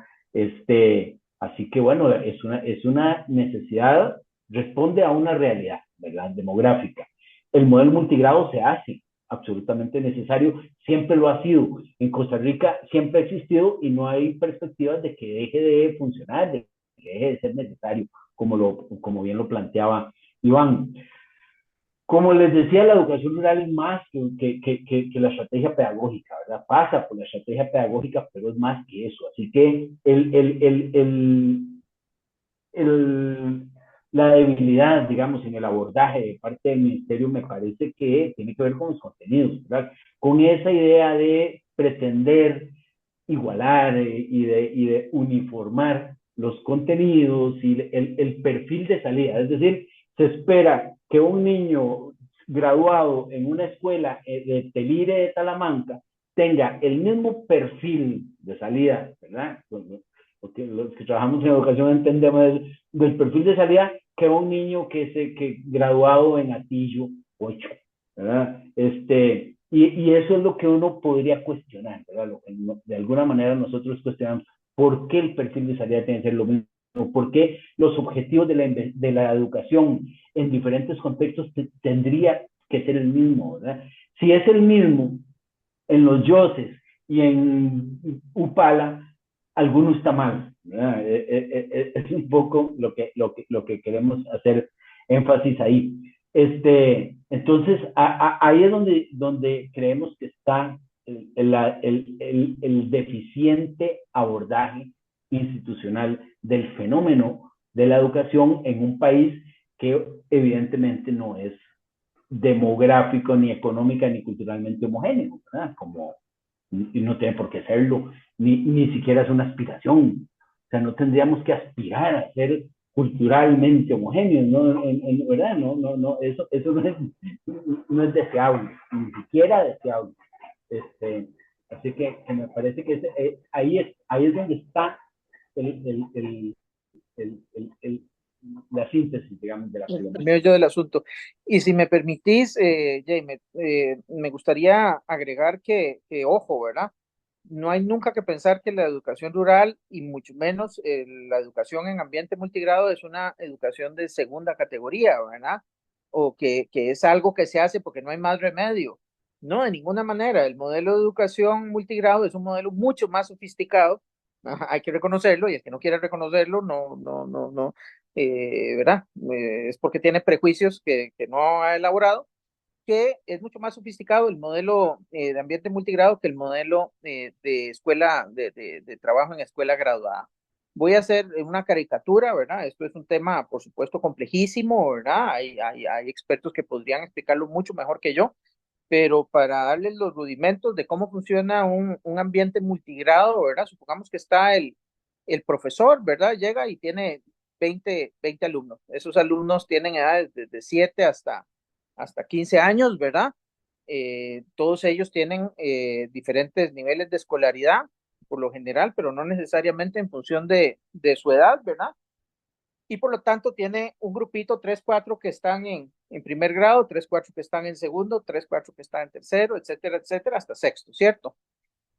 Así que bueno, es una necesidad, responde a una realidad, ¿verdad? Demográfica. El modelo multigrado se hace absolutamente necesario, siempre lo ha sido. En Costa Rica siempre ha existido y no hay perspectivas de que deje de funcionar, de que deje de ser necesario, como bien lo planteaba Iván. Como les decía, la educación rural es más que la estrategia pedagógica, ¿verdad? Pasa por la estrategia pedagógica, pero es más que eso. Así que la debilidad, digamos, en el abordaje de parte del ministerio me parece que tiene que ver con los contenidos, ¿verdad? Con esa idea de pretender igualar y de uniformar los contenidos y el perfil de salida. Es decir, se espera que un niño graduado en una escuela de Telire de Talamanca tenga el mismo perfil de salida, ¿verdad? Porque los que trabajamos en educación entendemos del perfil de salida que un niño que graduado en Atillo 8, ¿verdad? Y eso es lo que uno podría cuestionar, ¿verdad? Lo que de alguna manera nosotros cuestionamos, ¿por qué el perfil de salida tiene que ser lo mismo? ¿Por qué los objetivos de la educación en diferentes contextos tendría que ser el mismo, ¿verdad? Si es el mismo en los Yoses y en Upala, alguno está mal, ¿verdad? Es un poco lo que queremos hacer énfasis ahí. Entonces, ahí es donde creemos que está el deficiente abordaje institucional del fenómeno de la educación en un país que evidentemente no es demográfico, ni económica, ni culturalmente homogéneo, ¿verdad? Como, y no tiene por qué serlo, ni siquiera es una aspiración. O sea, no tendríamos que aspirar a ser culturalmente homogéneos, ¿no? ¿Verdad? Eso no es deseable, ni siquiera deseable. Así que me parece que ahí es donde está el, el, el, la síntesis, digamos, de la El problemática. meollo del asunto. Y si me permitís, Jaime, me gustaría agregar ojo, ¿verdad? No hay nunca que pensar que la educación rural y mucho menos la educación en ambiente multigrado es una educación de segunda categoría, ¿verdad? O que es algo que se hace porque no hay más remedio. No, de ninguna manera. El modelo de educación multigrado es un modelo mucho más sofisticado. Ajá, hay que reconocerlo, y el que no quiere reconocerlo, no, ¿verdad? Es porque tiene prejuicios que no ha elaborado, que es mucho más sofisticado el modelo de ambiente multigrado que el modelo de escuela, de trabajo en escuela graduada. Voy a hacer una caricatura, ¿verdad? Esto es un tema, por supuesto, complejísimo, ¿verdad? Hay expertos que podrían explicarlo mucho mejor que yo, pero para darles los rudimentos de cómo funciona un ambiente multigrado, ¿verdad? Supongamos que está el profesor, ¿verdad? Llega y tiene 20 alumnos. Esos alumnos tienen edades desde 7 hasta 15 años, ¿verdad? Todos ellos tienen diferentes niveles de escolaridad, por lo general, pero no necesariamente en función de su edad, ¿verdad? Y por lo tanto tiene un grupito, 3, 4 que están en primer grado, 3, 4 que están en segundo, 3, 4 que están en tercero, etcétera, etcétera, hasta sexto, ¿cierto?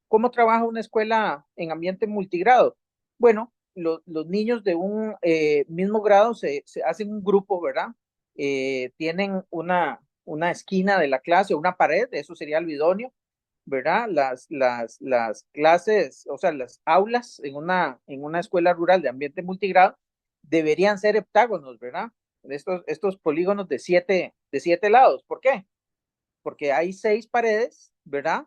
¿Cómo trabaja una escuela en ambiente multigrado? Bueno, los niños de un mismo grado se hacen un grupo, ¿verdad? Tienen una esquina de la clase, una pared, eso sería lo idóneo, ¿verdad? Las clases, o sea, las aulas en una escuela rural de ambiente multigrado deberían ser heptágonos, ¿verdad? Estos polígonos de siete lados. ¿Por qué? Porque hay 6 paredes, ¿verdad?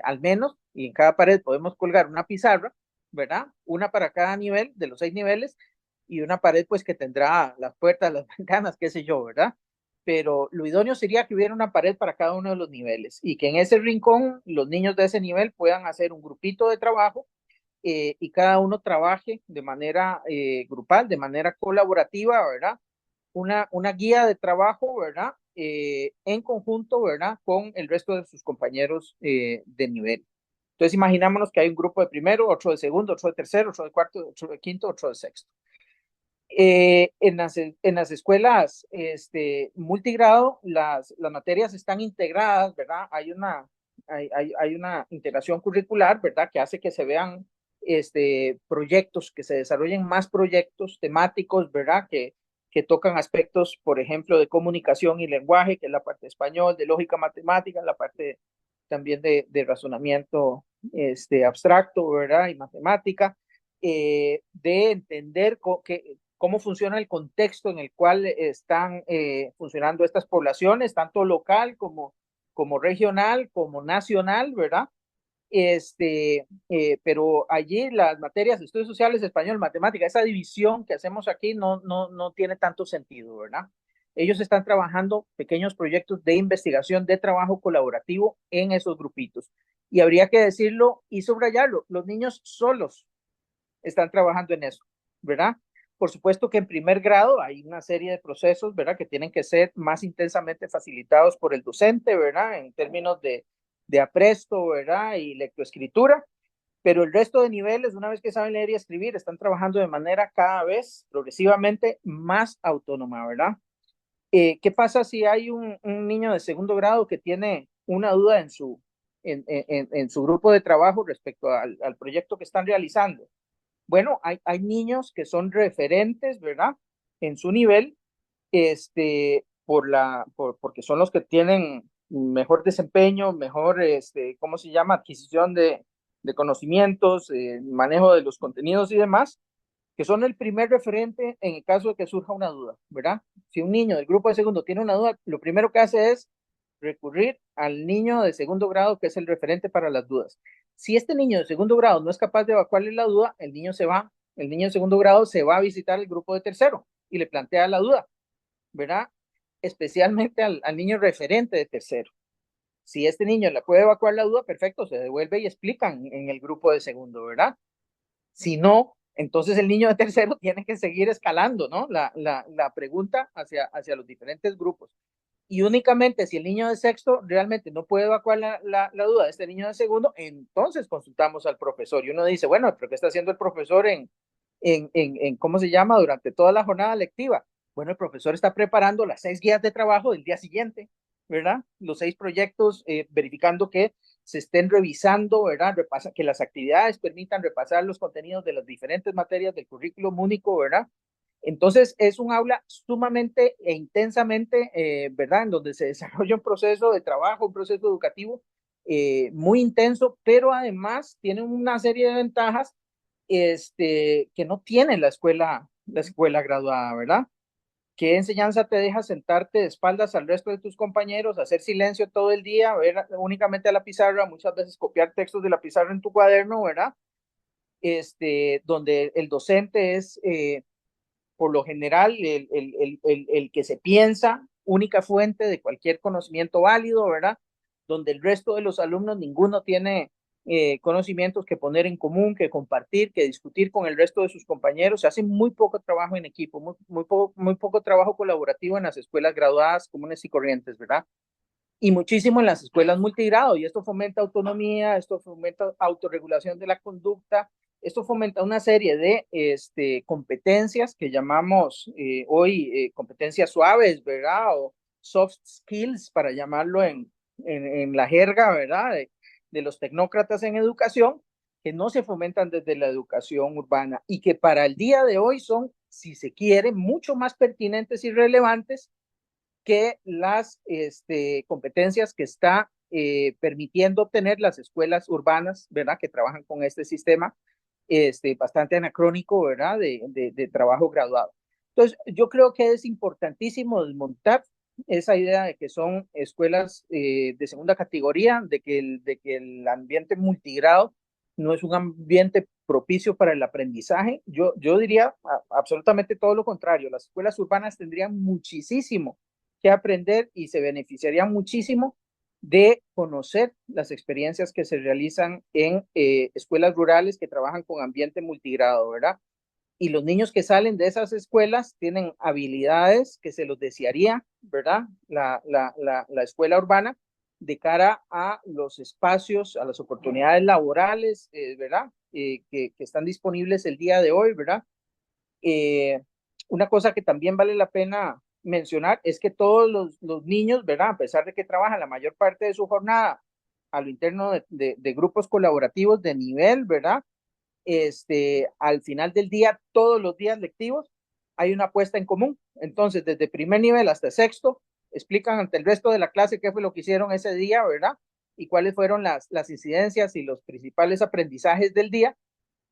Al menos, y en cada pared podemos colgar una pizarra, ¿verdad? Una para cada nivel de los 6 niveles, y una pared pues que tendrá las puertas, las ventanas, qué sé yo, ¿verdad? Pero lo idóneo sería que hubiera una pared para cada uno de los niveles y que en ese rincón los niños de ese nivel puedan hacer un grupito de trabajo, y cada uno trabaje de manera grupal, de manera colaborativa, ¿verdad? Una guía de trabajo, ¿verdad? En conjunto, ¿verdad? Con el resto de sus compañeros de nivel. Entonces, imaginámonos que hay un grupo de primero, otro de segundo, otro de tercero, otro de cuarto, otro de quinto, otro de sexto. En las escuelas multigrado, las materias están integradas, ¿verdad? Hay una integración curricular, ¿verdad? Que hace que se vean proyectos, que se desarrollen más proyectos temáticos, ¿verdad? Que tocan aspectos, por ejemplo, de comunicación y lenguaje, que es la parte de español, de lógica matemática, la parte también de razonamiento abstracto, ¿verdad? Y matemática, de entender cómo funciona el contexto en el cual están funcionando estas poblaciones, tanto local como regional, como nacional, ¿verdad? Pero allí las materias de estudios sociales, español, matemática, esa división que hacemos aquí no tiene tanto sentido, ¿verdad? Ellos están trabajando pequeños proyectos de investigación, de trabajo colaborativo en esos grupitos. Y habría que decirlo y subrayarlo, los niños solos están trabajando en eso, ¿verdad? Por supuesto que en primer grado hay una serie de procesos, ¿verdad? Que tienen que ser más intensamente facilitados por el docente, ¿verdad? En términos de apresto, ¿verdad? Y lectoescritura, pero el resto de niveles, una vez que saben leer y escribir, están trabajando de manera cada vez progresivamente más autónoma, ¿verdad? ¿Qué pasa si hay un niño de segundo grado que tiene una duda en su grupo de trabajo respecto al proyecto que están realizando? Bueno, hay niños que son referentes, ¿verdad? En su nivel, porque son los que tienen mejor desempeño, mejor, ¿cómo se llama? Adquisición de conocimientos, manejo de los contenidos y demás, que son el primer referente en el caso de que surja una duda, ¿verdad? Si un niño del grupo de segundo tiene una duda, lo primero que hace es recurrir al niño de segundo grado, que es el referente para las dudas. Si este niño de segundo grado no es capaz de evacuarle la duda, el niño de segundo grado se va a visitar el grupo de tercero y le plantea la duda. ¿verdad? Especialmente al niño referente de tercero. Si este niño le puede evacuar la duda, perfecto, se devuelve y explican en el grupo de segundo, ¿verdad? Si no, entonces el niño de tercero tiene que seguir escalando, ¿no? La pregunta hacia los diferentes grupos. Y únicamente si el niño de sexto realmente no puede evacuar la duda de este niño de segundo, entonces consultamos al profesor. Y uno dice, bueno, ¿pero qué está haciendo el profesor ¿cómo se llama? Durante toda la jornada lectiva. Bueno, el profesor está preparando las 6 guías de trabajo del día siguiente, ¿verdad? Los 6 proyectos, verificando que se estén revisando, ¿verdad? Que las actividades permitan repasar los contenidos de las diferentes materias del currículum único, ¿verdad? Entonces, es un aula sumamente e intensamente, ¿verdad? En donde se desarrolla un proceso de trabajo, un proceso educativo muy intenso, pero además tiene una serie de ventajas que no tiene la escuela graduada, ¿verdad? ¿Qué enseñanza te deja sentarte de espaldas al resto de tus compañeros, hacer silencio todo el día, ver únicamente a la pizarra, muchas veces copiar textos de la pizarra en tu cuaderno, ¿verdad? Donde el docente es, por lo general, el que se piensa única fuente de cualquier conocimiento válido, ¿verdad? Donde el resto de los alumnos, ninguno tiene conocimientos que poner en común, que compartir, que discutir con el resto de sus compañeros. Se hace muy poco trabajo en equipo, muy poco trabajo colaborativo en las escuelas graduadas comunes y corrientes, ¿verdad? Y muchísimo en las escuelas multigrado, y esto fomenta autonomía, esto fomenta autorregulación de la conducta, esto fomenta una serie de competencias que llamamos hoy competencias suaves, ¿verdad? O soft skills, para llamarlo en la jerga, ¿verdad? De los tecnócratas en educación, que no se fomentan desde la educación urbana y que para el día de hoy son, si se quiere, mucho más pertinentes y relevantes que las competencias que está permitiendo obtener las escuelas urbanas, ¿verdad? Que trabajan con este sistema bastante anacrónico, ¿verdad? De trabajo graduado. Entonces, yo creo que es importantísimo desmontar esa idea de que son escuelas de segunda categoría, de que el ambiente multigrado no es un ambiente propicio para el aprendizaje. Yo diría absolutamente todo lo contrario. Las escuelas urbanas tendrían muchísimo que aprender y se beneficiarían muchísimo de conocer las experiencias que se realizan en escuelas rurales que trabajan con ambiente multigrado, ¿verdad? Y los niños que salen de esas escuelas tienen habilidades que se los desearía, ¿verdad? La escuela urbana de cara a los espacios, a las oportunidades laborales, ¿verdad? Que están disponibles el día de hoy, ¿verdad? Una cosa que también vale la pena mencionar es que todos los niños, ¿verdad? A pesar de que trabajan la mayor parte de su jornada a lo interno de grupos colaborativos de nivel, ¿verdad? Al final del día, todos los días lectivos, hay una apuesta en común. Entonces, desde primer nivel hasta sexto, explican ante el resto de la clase qué fue lo que hicieron ese día, ¿verdad? Y cuáles fueron las incidencias y los principales aprendizajes del día.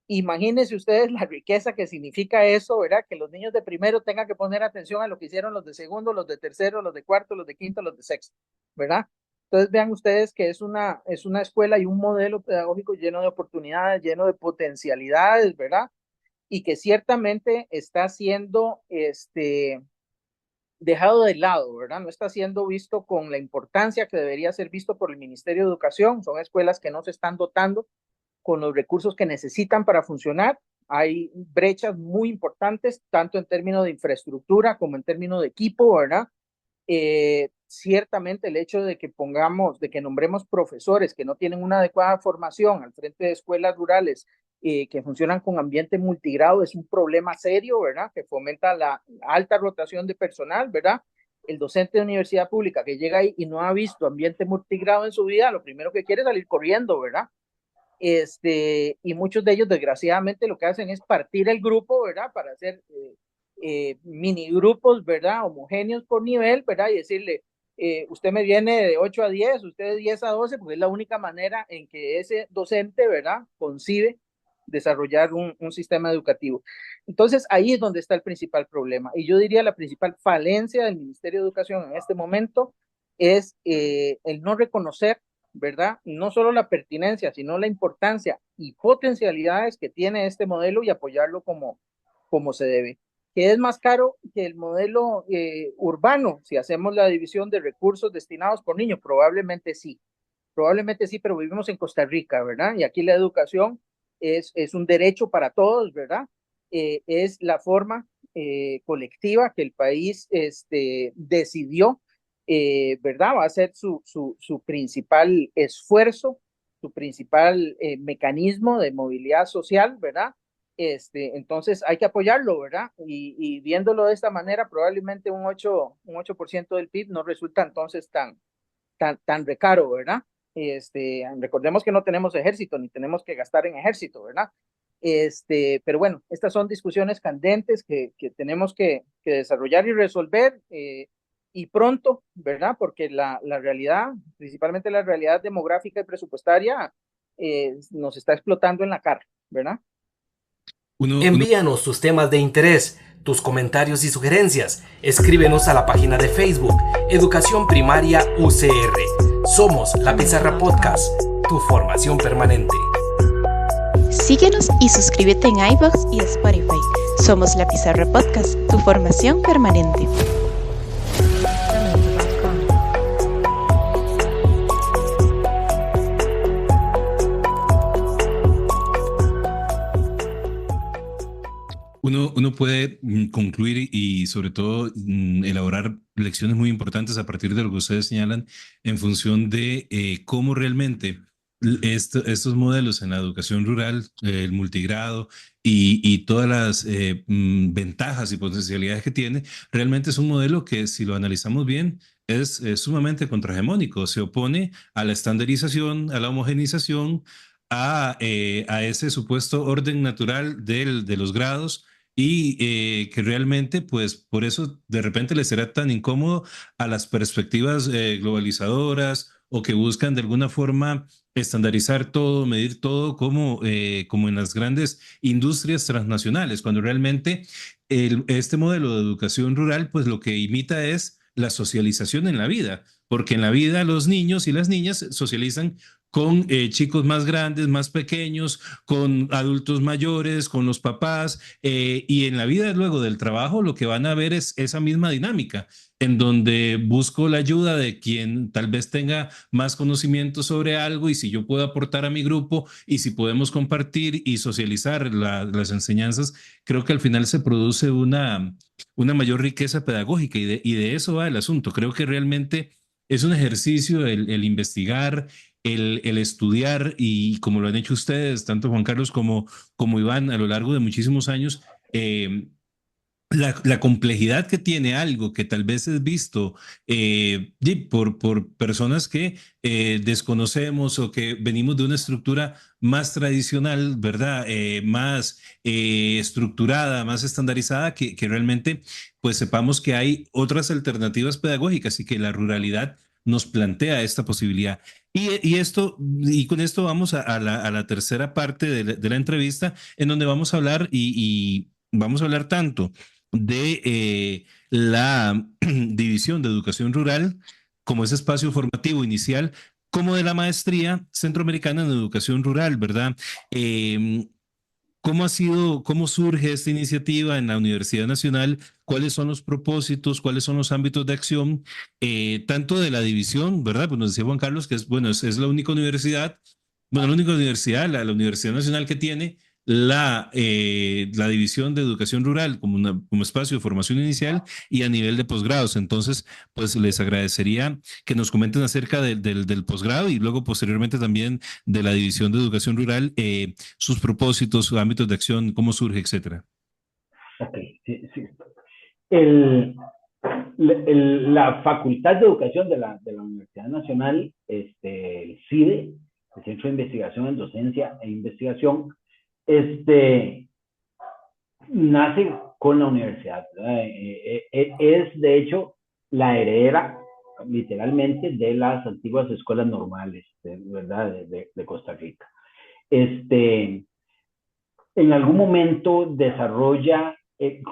Imagínense ustedes la riqueza que significa eso, ¿verdad? Que los niños de primero tengan que poner atención a lo que hicieron los de segundo, los de tercero, los de cuarto, los de quinto, los de sexto, ¿verdad? Entonces vean ustedes que es una escuela y un modelo pedagógico lleno de oportunidades, lleno de potencialidades, ¿verdad? Y que ciertamente está siendo dejado de lado, ¿verdad? No está siendo visto con la importancia que debería ser visto por el Ministerio de Educación. Son escuelas que no se están dotando con los recursos que necesitan para funcionar. Hay brechas muy importantes, tanto en términos de infraestructura como en términos de equipo, ¿verdad? Ciertamente el hecho de que nombremos profesores que no tienen una adecuada formación al frente de escuelas rurales que funcionan con ambiente multigrado es un problema serio, ¿verdad? Que fomenta la alta rotación de personal, ¿verdad? El docente de universidad pública que llega ahí y no ha visto ambiente multigrado en su vida, lo primero que quiere es salir corriendo, ¿verdad? Y muchos de ellos desgraciadamente lo que hacen es partir el grupo, ¿verdad? Para hacer mini grupos, ¿verdad? Homogéneos por nivel, ¿verdad? Y decirle, usted me viene de 8 a 10, usted de 10 a 12, porque es la única manera en que ese docente, ¿verdad? Concibe desarrollar un sistema educativo. Entonces, ahí es donde está el principal problema. Y yo diría la principal falencia del Ministerio de Educación en este momento es el no reconocer, ¿verdad? No solo la pertinencia, sino la importancia y potencialidades que tiene este modelo y apoyarlo como se debe. que es más caro que el modelo urbano, si hacemos la división de recursos destinados por niño, probablemente sí, pero vivimos en Costa Rica, ¿verdad? Y aquí la educación es un derecho para todos, ¿verdad? Es la forma colectiva que el país decidió, ¿verdad? Va a ser su principal esfuerzo, su principal mecanismo de movilidad social, ¿verdad? Entonces hay que apoyarlo, ¿verdad? Y viéndolo de esta manera, probablemente un 8% del PIB no resulta entonces tan recaro, ¿verdad? Recordemos que no tenemos ejército, ni tenemos que gastar en ejército, ¿verdad? Pero bueno, estas son discusiones candentes que tenemos que desarrollar y resolver y pronto, ¿verdad? Porque la realidad, principalmente la realidad demográfica y presupuestaria, nos está explotando en la cara, ¿verdad? Envíanos tus temas de interés, tus comentarios y sugerencias. Escríbenos a la página de Facebook Educación Primaria UCR. Somos La Pizarra Podcast, tu formación permanente. Síguenos y suscríbete en iVoox y Spotify. Somos La Pizarra Podcast, tu formación permanente. Uno puede concluir y sobre todo elaborar lecciones muy importantes a partir de lo que ustedes señalan en función de cómo realmente estos modelos en la educación rural, el multigrado y todas las ventajas y potencialidades que tiene, realmente es un modelo que si lo analizamos bien es sumamente contrahegemónico, se opone a la estandarización, a la homogenización, a ese supuesto orden natural de los grados y que realmente, pues, por eso de repente les será tan incómodo a las perspectivas globalizadoras o que buscan de alguna forma estandarizar todo, medir todo como en las grandes industrias transnacionales, cuando realmente este modelo de educación rural, pues lo que imita es la socialización en la vida, porque en la vida los niños y las niñas socializan con chicos más grandes, más pequeños, con adultos mayores, con los papás, y en la vida luego del trabajo lo que van a ver es esa misma dinámica, en donde busco la ayuda de quien tal vez tenga más conocimiento sobre algo y si yo puedo aportar a mi grupo y si podemos compartir y socializar las enseñanzas, creo que al final se produce una mayor riqueza pedagógica y de eso va el asunto. Creo que realmente es un ejercicio el investigar, el estudiar y como lo han hecho ustedes, tanto Juan Carlos como Iván, a lo largo de muchísimos años, la complejidad que tiene algo que tal vez es visto por personas que desconocemos o que venimos de una estructura más tradicional, ¿verdad? Más estructurada, más estandarizada, que realmente pues sepamos que hay otras alternativas pedagógicas y que la ruralidad nos plantea esta posibilidad. Y con esto vamos a la tercera parte de la entrevista, en donde vamos a hablar y vamos a hablar tanto de la División de Educación Rural como ese espacio formativo inicial, como de la Maestría Centroamericana en Educación Rural, ¿verdad? Eh, ¿Cómo ha sido, cómo surge esta iniciativa en la Universidad Nacional? ¿Cuáles son los propósitos? ¿Cuáles son los ámbitos de acción? Tanto de la división, ¿verdad? Pues nos decía Juan Carlos que bueno, es la única universidad, bueno, la única universidad, la Universidad Nacional que tiene la división de educación rural como espacio de formación inicial y a nivel de posgrados. Entonces, pues les agradecería que nos comenten acerca del posgrado y luego posteriormente también de la división de educación rural, sus propósitos, sus ámbitos de acción, cómo surge, etcétera. Ok, sí, sí. La Facultad de Educación de la Universidad Nacional, el CIDE, el Centro de Investigación en Docencia e Investigación, nace con la universidad, ¿verdad? Es de hecho la heredera literalmente de las antiguas escuelas normales, ¿verdad? De Costa Rica. En algún momento desarrolla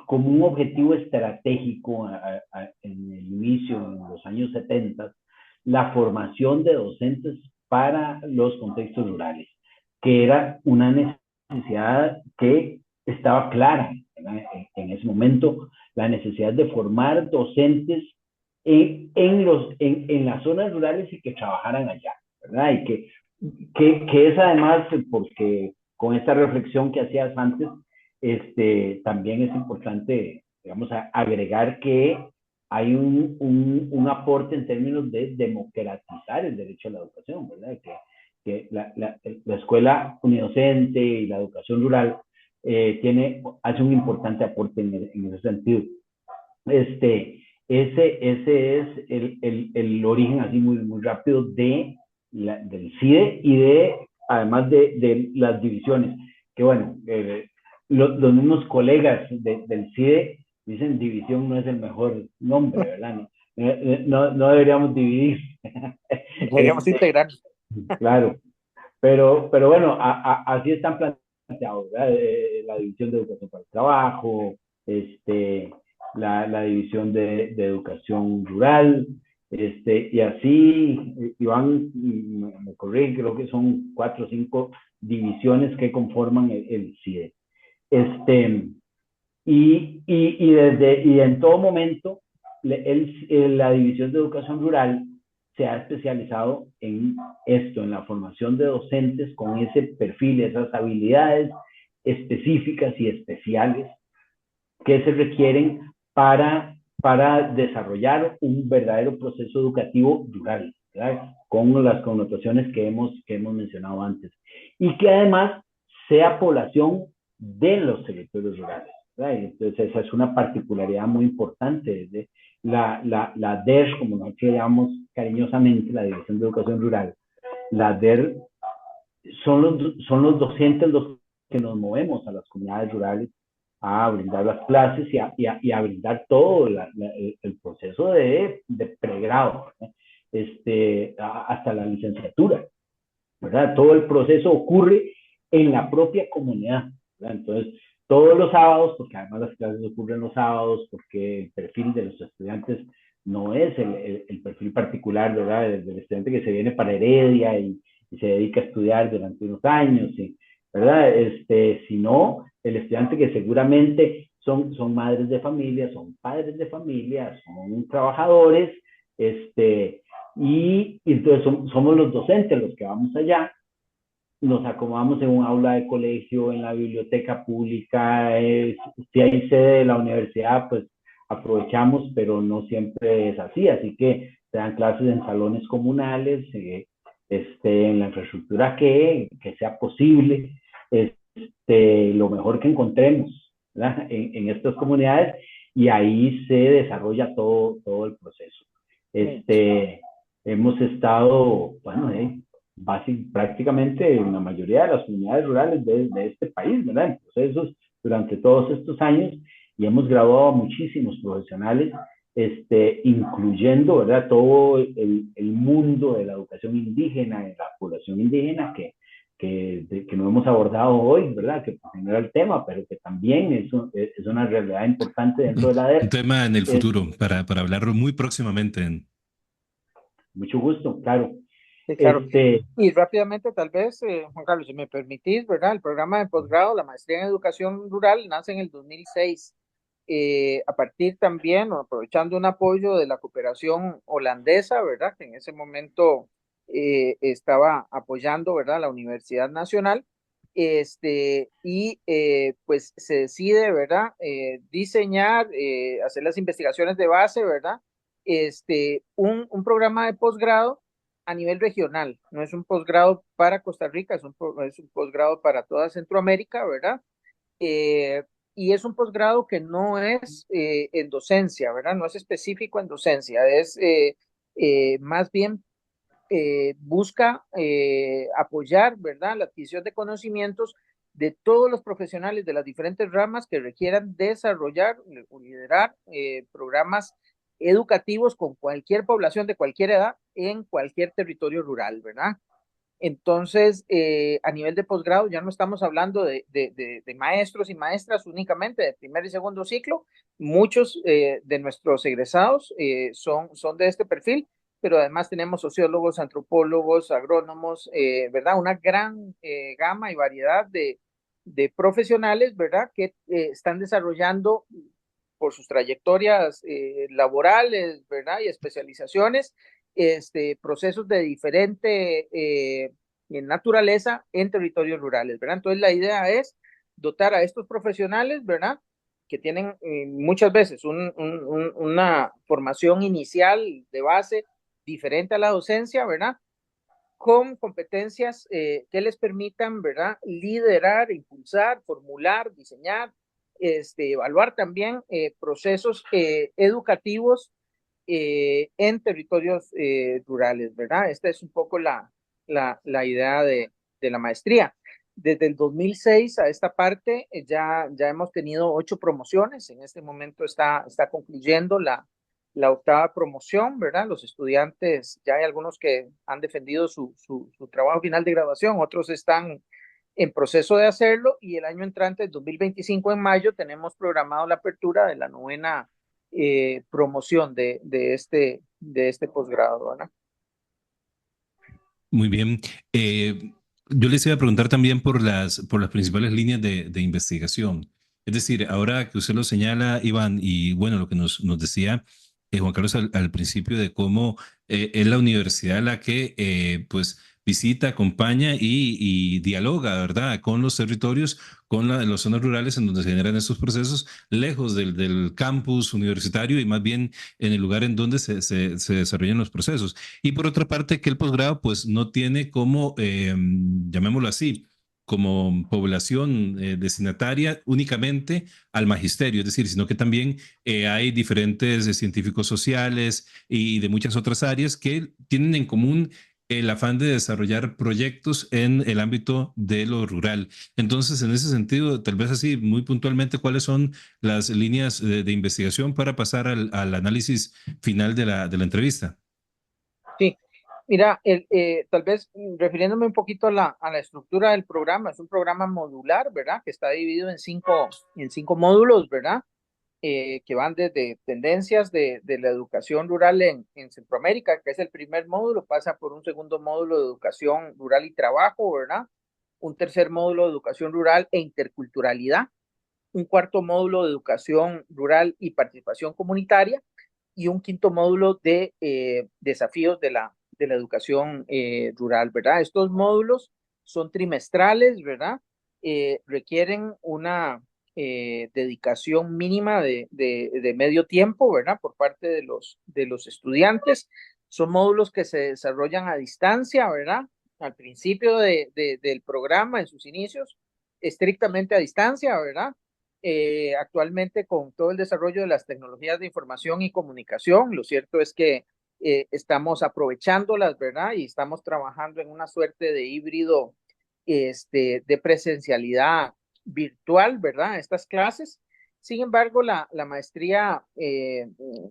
como un objetivo estratégico en el inicio, en los años 70, la formación de docentes para los contextos rurales, que era una necesidad que estaba clara, ¿verdad? En ese momento, la necesidad de formar docentes en las zonas rurales y que trabajaran allá, ¿verdad? Y que es además, porque con esta reflexión que hacías antes, también es importante, digamos, agregar que hay un aporte en términos de democratizar el derecho a la educación, ¿verdad? Que la escuela unidocente y la educación rural hace un importante aporte en ese sentido. Ese es el origen así muy rápido del CIDE y además de las divisiones, que bueno, los mismos colegas del CIDE dicen división no es el mejor nombre, ¿verdad? No deberíamos dividir. Deberíamos integrar. Claro, pero bueno, así están planteados, ¿verdad? La división de educación para el trabajo, la división de educación rural, y así, Iván, me corrige, creo que son 4 o 5 divisiones que conforman el CIDE. Y en todo momento, la división de educación rural se ha especializado en esto, en la formación de docentes con ese perfil, esas habilidades específicas y especiales que se requieren para desarrollar un verdadero proceso educativo rural, ¿verdad? Con las connotaciones que hemos mencionado antes. Y que además sea población de los territorios rurales, ¿verdad? Entonces esa es una particularidad muy importante de la DER, como nosotros llamamos cariñosamente, la Dirección de Educación Rural. La DER son los docentes los que nos movemos a las comunidades rurales a brindar las clases y a brindar todo el proceso de pregrado, ¿no? Hasta la licenciatura, ¿verdad? Todo el proceso ocurre en la propia comunidad, ¿verdad? Entonces, todos los sábados, porque además las clases ocurren los sábados, porque el perfil de los estudiantes no es el perfil particular, ¿verdad? Del estudiante que se viene para Heredia y se dedica a estudiar durante unos años, ¿verdad? Sino el estudiante que seguramente son madres de familia, son padres de familia, son trabajadores, y entonces somos los docentes los que vamos allá, nos acomodamos en un aula de colegio, en la biblioteca pública, si hay sede de la universidad, pues aprovechamos, pero no siempre es así que se dan clases en salones comunales, en la infraestructura que sea posible, lo mejor que encontremos, ¿verdad? En estas comunidades, y ahí se desarrolla todo el proceso. Hemos estado, bueno, prácticamente en la mayoría de las comunidades rurales de este país, ¿verdad? En procesos durante todos estos años, y hemos graduado a muchísimos profesionales, incluyendo, ¿verdad?, todo el mundo de la educación indígena, de la población indígena, que no hemos abordado hoy, ¿verdad?, que no era el tema, pero que también es una realidad importante dentro de la DER. Un tema en el futuro, para hablarlo muy próximamente. Mucho gusto, claro. Sí, claro. Y rápidamente, tal vez, Juan Carlos, si me permitís, ¿verdad? El programa de posgrado, la maestría en educación rural, nace en el 2006. A partir también, aprovechando un apoyo de la cooperación holandesa, ¿verdad? Que en ese momento estaba apoyando, ¿verdad?, la Universidad Nacional. Pues se decide, ¿verdad?, diseñar, hacer las investigaciones de base, ¿verdad?, un programa de posgrado a nivel regional. No es un posgrado para Costa Rica, es un posgrado para toda Centroamérica, ¿verdad? Y es un posgrado que no es en docencia, ¿verdad? No es específico en docencia, es más bien busca apoyar, ¿verdad?, la adquisición de conocimientos de todos los profesionales de las diferentes ramas que requieran desarrollar o liderar programas educativos con cualquier población de cualquier edad en cualquier territorio rural, ¿verdad? Entonces, a nivel de posgrado ya no estamos hablando de maestros y maestras únicamente de primer y segundo ciclo. Muchos de nuestros egresados son de este perfil, pero además tenemos sociólogos, antropólogos, agrónomos, ¿verdad? Una gran gama y variedad de de profesionales, ¿verdad? Que están desarrollando por sus trayectorias laborales, ¿verdad? Y especializaciones, procesos de diferente naturaleza en territorios rurales, ¿verdad? Entonces la idea es dotar a estos profesionales, ¿verdad? Que tienen muchas veces una formación inicial de base diferente a la docencia, ¿verdad? Con competencias que les permitan, ¿verdad? Liderar, impulsar, formular, diseñar, evaluar también procesos educativos en territorios rurales, ¿verdad? Esta es un poco la idea de la maestría. Desde el 2006 a esta parte ya hemos tenido 8 promociones. En este momento está concluyendo la octava promoción, ¿verdad? Los estudiantes, ya hay algunos que han defendido su trabajo final de graduación, otros están en proceso de hacerlo, y el año entrante, el 2025, en mayo, tenemos programado la apertura de la novena promoción de este posgrado, ¿verdad? Muy bien. Yo les iba a preguntar también por las principales líneas de investigación. Es decir, ahora que usted lo señala, Iván, y bueno, lo que nos decía Juan Carlos al principio de cómo es la universidad la que pues visita, acompaña y dialoga, ¿verdad? Con los territorios, con las zonas rurales en donde se generan estos procesos, lejos del campus universitario y más bien en el lugar en donde se desarrollan los procesos. Y por otra parte, que el posgrado pues no tiene como, llamémoslo así, como población destinataria únicamente al magisterio, es decir, sino que también hay diferentes científicos sociales y de muchas otras áreas que tienen en común el afán de desarrollar proyectos en el ámbito de lo rural. Entonces, en ese sentido, tal vez así, muy puntualmente, ¿cuáles son las líneas de investigación para pasar al análisis final de la entrevista? Sí, mira, tal vez refiriéndome un poquito a la estructura del programa, es un programa modular, ¿verdad? Que está dividido en cinco módulos, ¿verdad? Que van desde tendencias de la educación rural en Centroamérica, que es el primer módulo, pasa por un segundo módulo de educación rural y trabajo, ¿verdad? Un tercer módulo de educación rural e interculturalidad, un cuarto módulo de educación rural y participación comunitaria, y un quinto módulo de desafíos de la educación rural, ¿verdad? Estos módulos son trimestrales, ¿verdad? Requieren una dedicación mínima de medio tiempo, ¿verdad? Por parte de los estudiantes. Son módulos que se desarrollan a distancia, ¿verdad? Al principio del programa, en sus inicios, estrictamente a distancia, ¿verdad? Actualmente, con todo el desarrollo de las tecnologías de información y comunicación, lo cierto es que estamos aprovechándolas, ¿verdad? Y estamos trabajando en una suerte de híbrido de presencialidad virtual, ¿verdad? Estas clases. Sin embargo, la maestría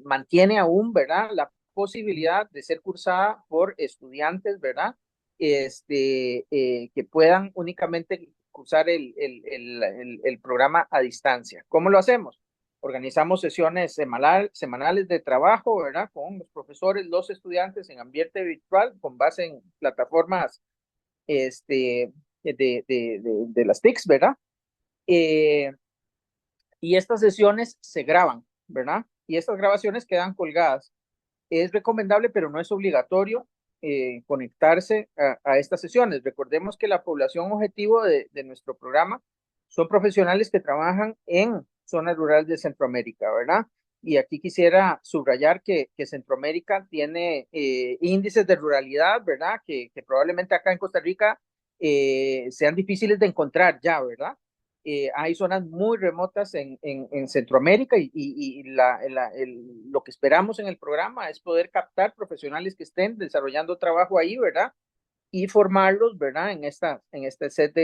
mantiene aún, ¿verdad? La posibilidad de ser cursada por estudiantes, ¿verdad? Que puedan únicamente cursar el programa a distancia. ¿Cómo lo hacemos? Organizamos sesiones semanales de trabajo, ¿verdad? Con los profesores, los estudiantes en ambiente virtual, con base en plataformas de las TICs, ¿verdad? Y estas sesiones se graban, ¿verdad? Y estas grabaciones quedan colgadas. Es recomendable, pero no es obligatorio conectarse a estas sesiones. Recordemos que la población objetivo de nuestro programa son profesionales que trabajan en zonas rurales de Centroamérica, ¿verdad? Y aquí quisiera subrayar que Centroamérica tiene índices de ruralidad, ¿verdad? Que probablemente acá en Costa Rica sean difíciles de encontrar ya, ¿verdad? Hay zonas muy remotas en Centroamérica, y lo que esperamos en el programa es poder captar profesionales que estén desarrollando trabajo ahí, ¿verdad? Y formarlos, ¿verdad? En este set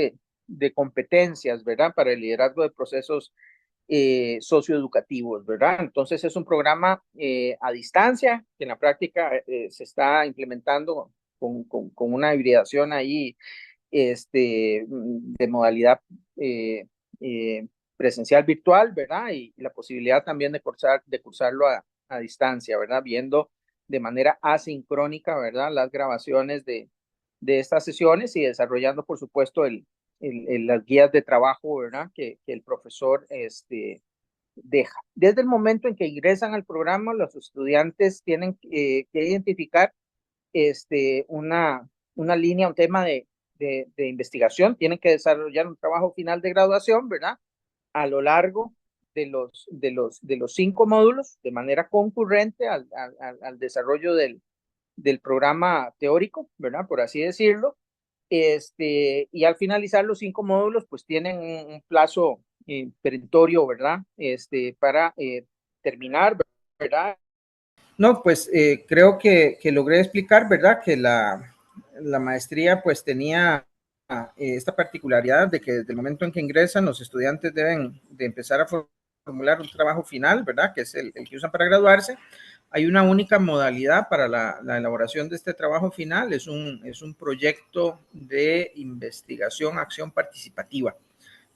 de competencias, ¿verdad? Para el liderazgo de procesos socioeducativos, ¿verdad? Entonces es un programa a distancia que en la práctica se está implementando con una hibridación ahí de modalidad presencial virtual, ¿verdad? Y la posibilidad también de cursarlo a distancia, ¿verdad? Viendo de manera asincrónica, ¿verdad? Las grabaciones de estas sesiones, y desarrollando, por supuesto, el las guías de trabajo, ¿verdad? Que el profesor deja. Desde el momento en que ingresan al programa, los estudiantes tienen que identificar una línea, un tema de investigación, tienen que desarrollar un trabajo final de graduación, ¿verdad? A lo largo de los 5 módulos, de manera concurrente al desarrollo del programa teórico, ¿verdad? Por así decirlo. Y al finalizar los 5 módulos, pues tienen un plazo perentorio, ¿verdad? Para terminar, ¿verdad? No, pues creo que logré explicar, ¿verdad? Que la maestría pues tenía esta particularidad de que desde el momento en que ingresan los estudiantes deben de empezar a formular un trabajo final, ¿verdad? Que es el que usan para graduarse. Hay una única modalidad para la elaboración de este trabajo final, es un proyecto de investigación, acción participativa,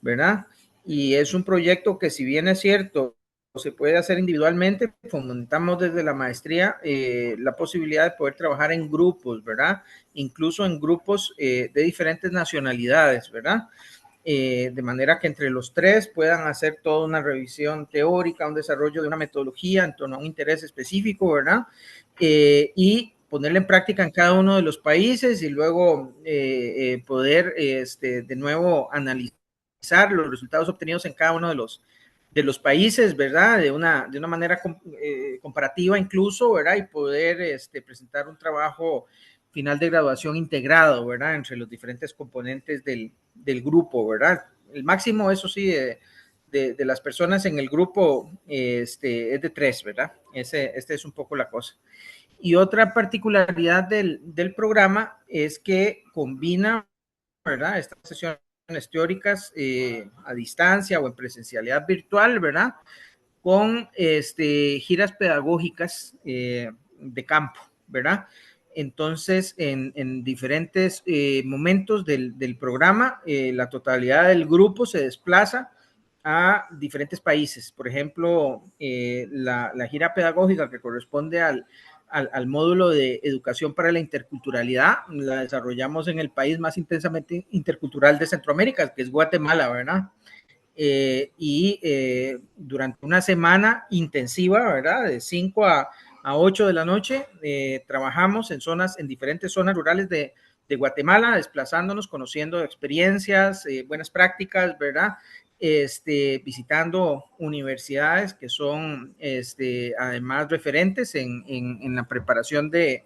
¿verdad? Y es un proyecto que, si bien es cierto, se puede hacer individualmente, fomentamos desde la maestría la posibilidad de poder trabajar en grupos, ¿verdad? Incluso en grupos de diferentes nacionalidades, ¿verdad? De manera que entre los 3 puedan hacer toda una revisión teórica, un desarrollo de una metodología en torno a un interés específico, ¿verdad? Y ponerla en práctica en cada uno de los países y luego poder de nuevo analizar los resultados obtenidos en cada uno de los países, ¿verdad? De una manera comparativa incluso, ¿verdad? Y poder presentar un trabajo final de graduación integrado, ¿verdad? Entre los diferentes componentes del grupo, ¿verdad? El máximo, eso sí, de las personas en el grupo es de 3, ¿verdad? Este es un poco la cosa. Y otra particularidad del programa es que combina, ¿verdad? Estas sesiones teóricas a distancia o en presencialidad virtual, ¿verdad? Con giras pedagógicas de campo, ¿verdad? Entonces, en diferentes momentos del programa, la totalidad del grupo se desplaza a diferentes países. Por ejemplo, la gira pedagógica que corresponde al módulo de educación para la interculturalidad, la desarrollamos en el país más intensamente intercultural de Centroamérica, que es Guatemala, ¿verdad? Durante una semana intensiva, ¿verdad? De 5 a 8 de la noche, trabajamos en diferentes zonas rurales de Guatemala, desplazándonos, conociendo experiencias, buenas prácticas, ¿verdad? Visitando universidades que son además referentes en la preparación de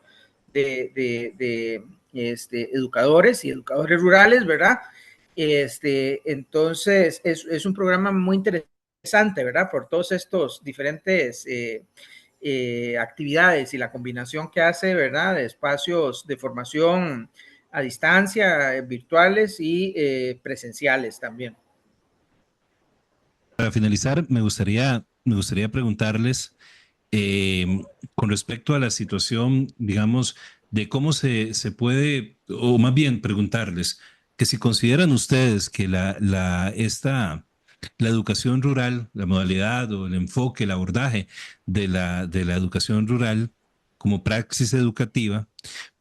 educadores y educadores rurales, ¿verdad? Entonces es un programa muy interesante, ¿verdad? Por todos estos diferentes actividades y la combinación que hace, ¿verdad? De espacios de formación a distancia, virtuales y presenciales también. Para finalizar, me gustaría preguntarles con respecto a la situación, digamos, de cómo se puede, o más bien preguntarles, que si consideran ustedes que la educación rural, la modalidad o el enfoque, el abordaje de la educación rural como praxis educativa,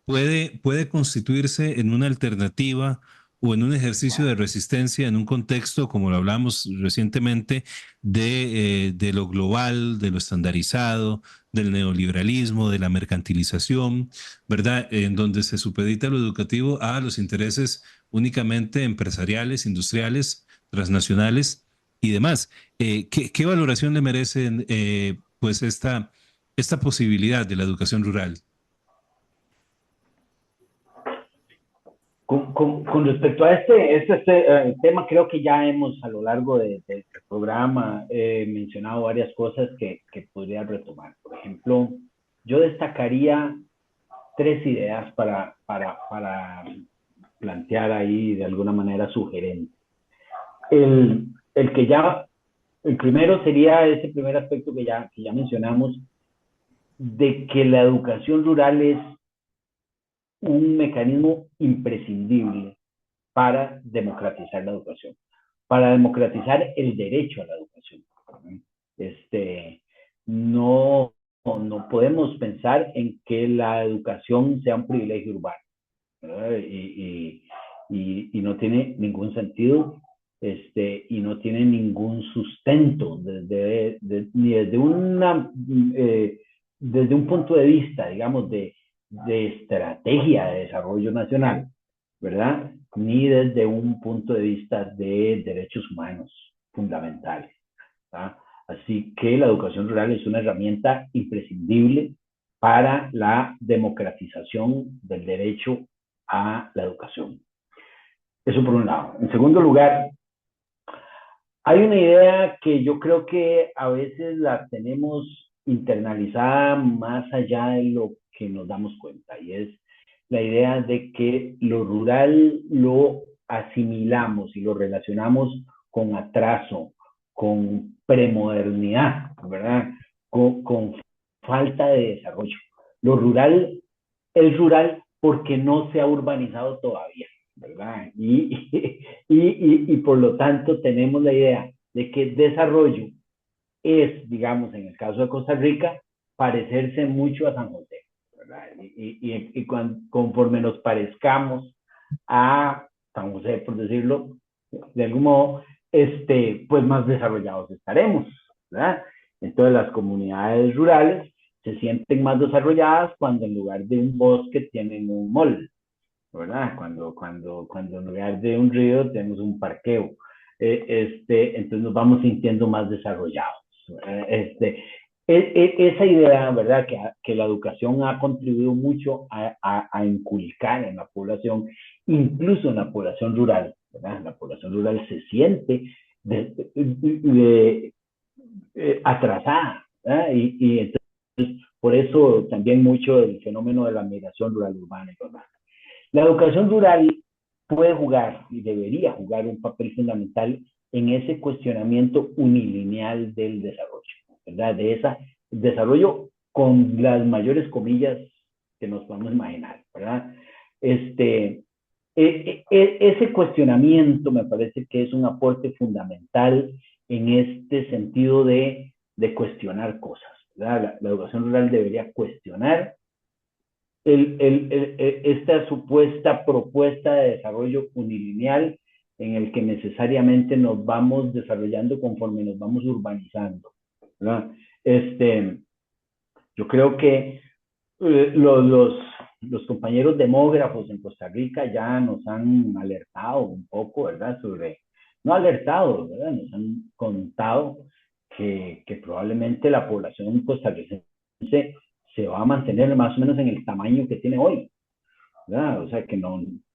puede constituirse en una alternativa o en un ejercicio de resistencia en un contexto, como lo hablamos recientemente, de lo global, de lo estandarizado, del neoliberalismo, de la mercantilización, ¿verdad? En donde se supedita lo educativo a los intereses únicamente empresariales, industriales, transnacionales y demás. ¿Qué valoración le merecen pues esta posibilidad de la educación rural? Con respecto a este tema, creo que ya hemos a lo largo del programa mencionado varias cosas que podría retomar. Por ejemplo, yo destacaría 3 ideas para plantear ahí de alguna manera sugerente. El primero sería ese primer aspecto que ya mencionamos, de que la educación rural es un mecanismo imprescindible para democratizar la educación, para democratizar el derecho a la educación. No podemos pensar en que la educación sea un privilegio urbano, ¿verdad? y no tiene ningún sentido, y no tiene ningún sustento ni desde un punto de vista, digamos, de estrategia de desarrollo nacional, ¿verdad? Ni desde un punto de vista de derechos humanos fundamentales, ¿verdad? Así que la educación rural es una herramienta imprescindible para la democratización del derecho a la educación. Eso por un lado. En segundo lugar, hay una idea que yo creo que a veces la tenemos internalizada más allá de lo que nos damos cuenta, y es la idea de que lo rural lo asimilamos y lo relacionamos con atraso, con premodernidad, ¿verdad? Con falta de desarrollo. Lo rural es rural porque no se ha urbanizado todavía, ¿verdad? Y por lo tanto tenemos la idea de que desarrollo es, digamos, en el caso de Costa Rica, parecerse mucho a San José, ¿verdad? Conforme nos parezcamos a San José, por decirlo de algún modo, pues más desarrollados estaremos, ¿verdad? Entonces las comunidades rurales se sienten más desarrolladas cuando en lugar de un bosque tienen un mall, ¿verdad? Cuando en lugar de un río tenemos un parqueo. Entonces nos vamos sintiendo más desarrollados. Esa idea, ¿verdad? Que la educación ha contribuido mucho a inculcar en la población, incluso en la población rural, ¿verdad? La población rural se siente atrasada, ¿verdad? Y entonces, por eso también mucho el fenómeno de la migración rural urbana y urbana. La educación rural puede jugar y debería jugar un papel fundamental en ese cuestionamiento unilineal del desarrollo, ¿verdad? De ese desarrollo con las mayores comillas que nos podemos imaginar, ¿verdad? Ese cuestionamiento me parece que es un aporte fundamental en este sentido de cuestionar cosas, ¿verdad? La educación rural debería cuestionar esta supuesta propuesta de desarrollo unilineal en el que necesariamente nos vamos desarrollando conforme nos vamos urbanizando, ¿verdad? Yo creo que los compañeros demógrafos en Costa Rica ya nos han alertado un poco, ¿verdad? No alertado, ¿verdad? Nos han contado que probablemente la población costarricense se va a mantener más o menos en el tamaño que tiene hoy, ¿verdad? O sea, que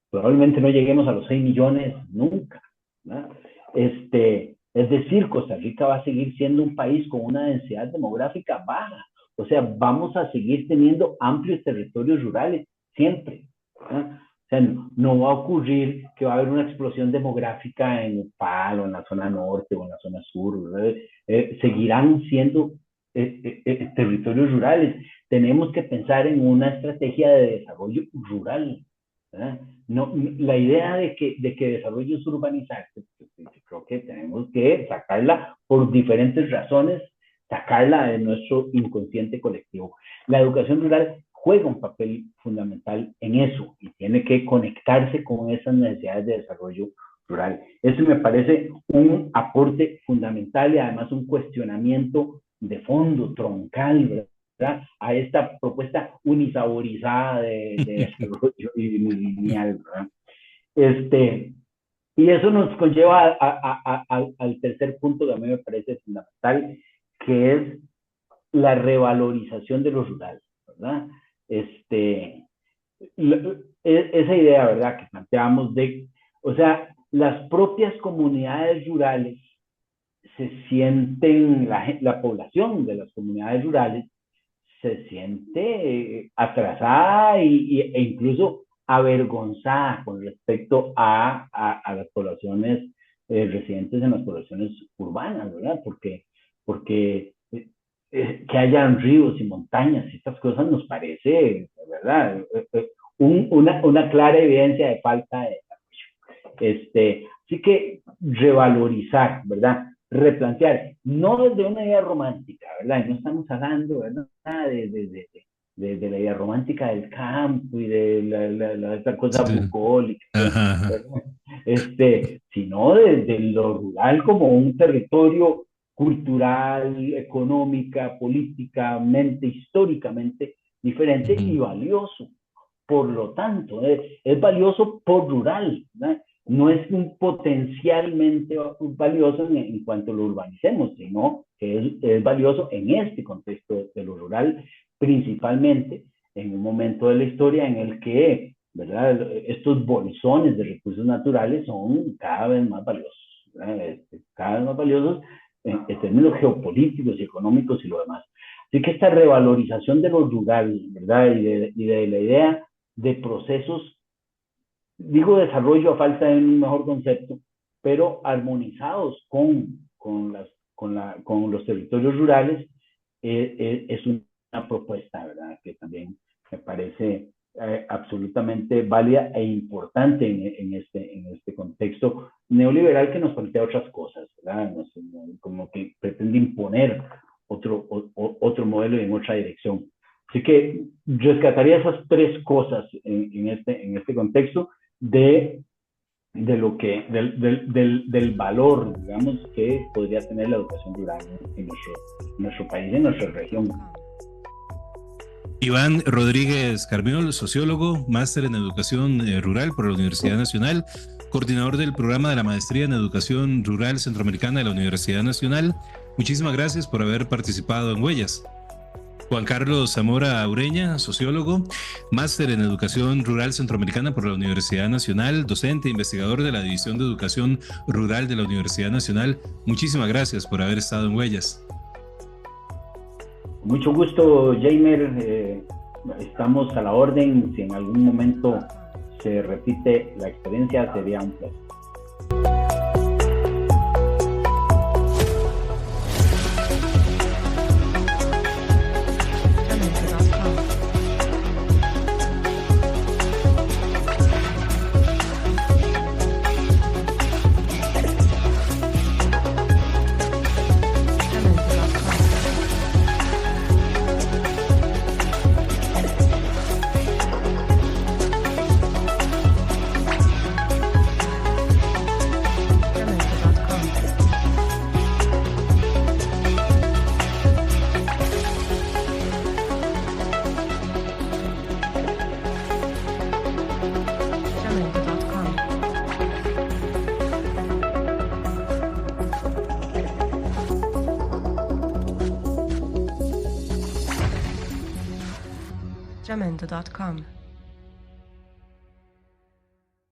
probablemente no lleguemos a los 6 millones nunca, ¿verdad? Es decir, Costa Rica va a seguir siendo un país con una densidad demográfica baja, o sea, vamos a seguir teniendo amplios territorios rurales, siempre, ¿verdad? O sea, no va a ocurrir que va a haber una explosión demográfica en Upal o en la zona norte o en la zona sur, seguirán siendo territorios rurales. Tenemos que pensar en una estrategia de desarrollo rural, ¿verdad? No, la idea de que desarrollo es urbanizarse, yo creo que tenemos que sacarla por diferentes razones, sacarla de nuestro inconsciente colectivo. La educación rural juega un papel fundamental en eso y tiene que conectarse con esas necesidades de desarrollo rural. Eso me parece un aporte fundamental y además un cuestionamiento de fondo, troncal, ¿verdad? A esta propuesta unisaborizada de desarrollo y lineal, ¿verdad? Y eso nos conlleva al tercer punto que a mí me parece fundamental, que es la revalorización de lo rural, ¿verdad? Esa idea, ¿verdad? Que planteamos o sea, las propias comunidades rurales se sienten, la población de las comunidades rurales se siente atrasada e incluso avergonzada con respecto a las poblaciones residentes en las poblaciones urbanas, ¿verdad? Porque que hayan ríos y montañas, estas cosas nos parece, ¿verdad? Una clara evidencia de falta de desarrollo. Así que revalorizar, ¿verdad? Replantear, no desde una idea romántica, ¿verdad? Y no estamos hablando, ¿verdad? de la idea romántica del campo y de esta cosa bucólica, sino de lo rural como un territorio cultural, económica, políticamente, históricamente diferente y valioso. Por lo tanto, es valioso por rural, ¿verdad? No es un potencialmente valioso en cuanto lo urbanicemos, sino que es valioso en este contexto de lo rural, principalmente en un momento de la historia en el que, ¿verdad?, estos bolsones de recursos naturales son cada vez más valiosos, ¿verdad? Cada vez más valiosos en términos geopolíticos y económicos y lo demás. Así que esta revalorización de lo rural, ¿verdad?, y de la idea de procesos, digo desarrollo a falta de un mejor concepto, pero armonizados con los territorios rurales, es una propuesta, ¿verdad?, que también me parece absolutamente válida e importante en este contexto neoliberal que nos plantea otras cosas, ¿verdad? Como que pretende imponer otro modelo y en otra dirección. Así que rescataría esas tres cosas en este contexto del valor, digamos, que podría tener la educación rural en nuestro país, en nuestra región. Iván Rodríguez Carmiol, sociólogo, máster en Educación Rural por la Universidad Nacional, coordinador del programa de la Maestría en Educación Rural Centroamericana de la Universidad Nacional. Muchísimas gracias por haber participado en Huellas. Juan Carlos Zamora Ureña, sociólogo, máster en Educación Rural Centroamericana por la Universidad Nacional, docente e investigador de la División de Educación Rural de la Universidad Nacional. Muchísimas gracias por haber estado en Huellas. Mucho gusto, Jamer. Estamos a la orden. Si en algún momento se repite la experiencia, sería un placer. Jamendo.com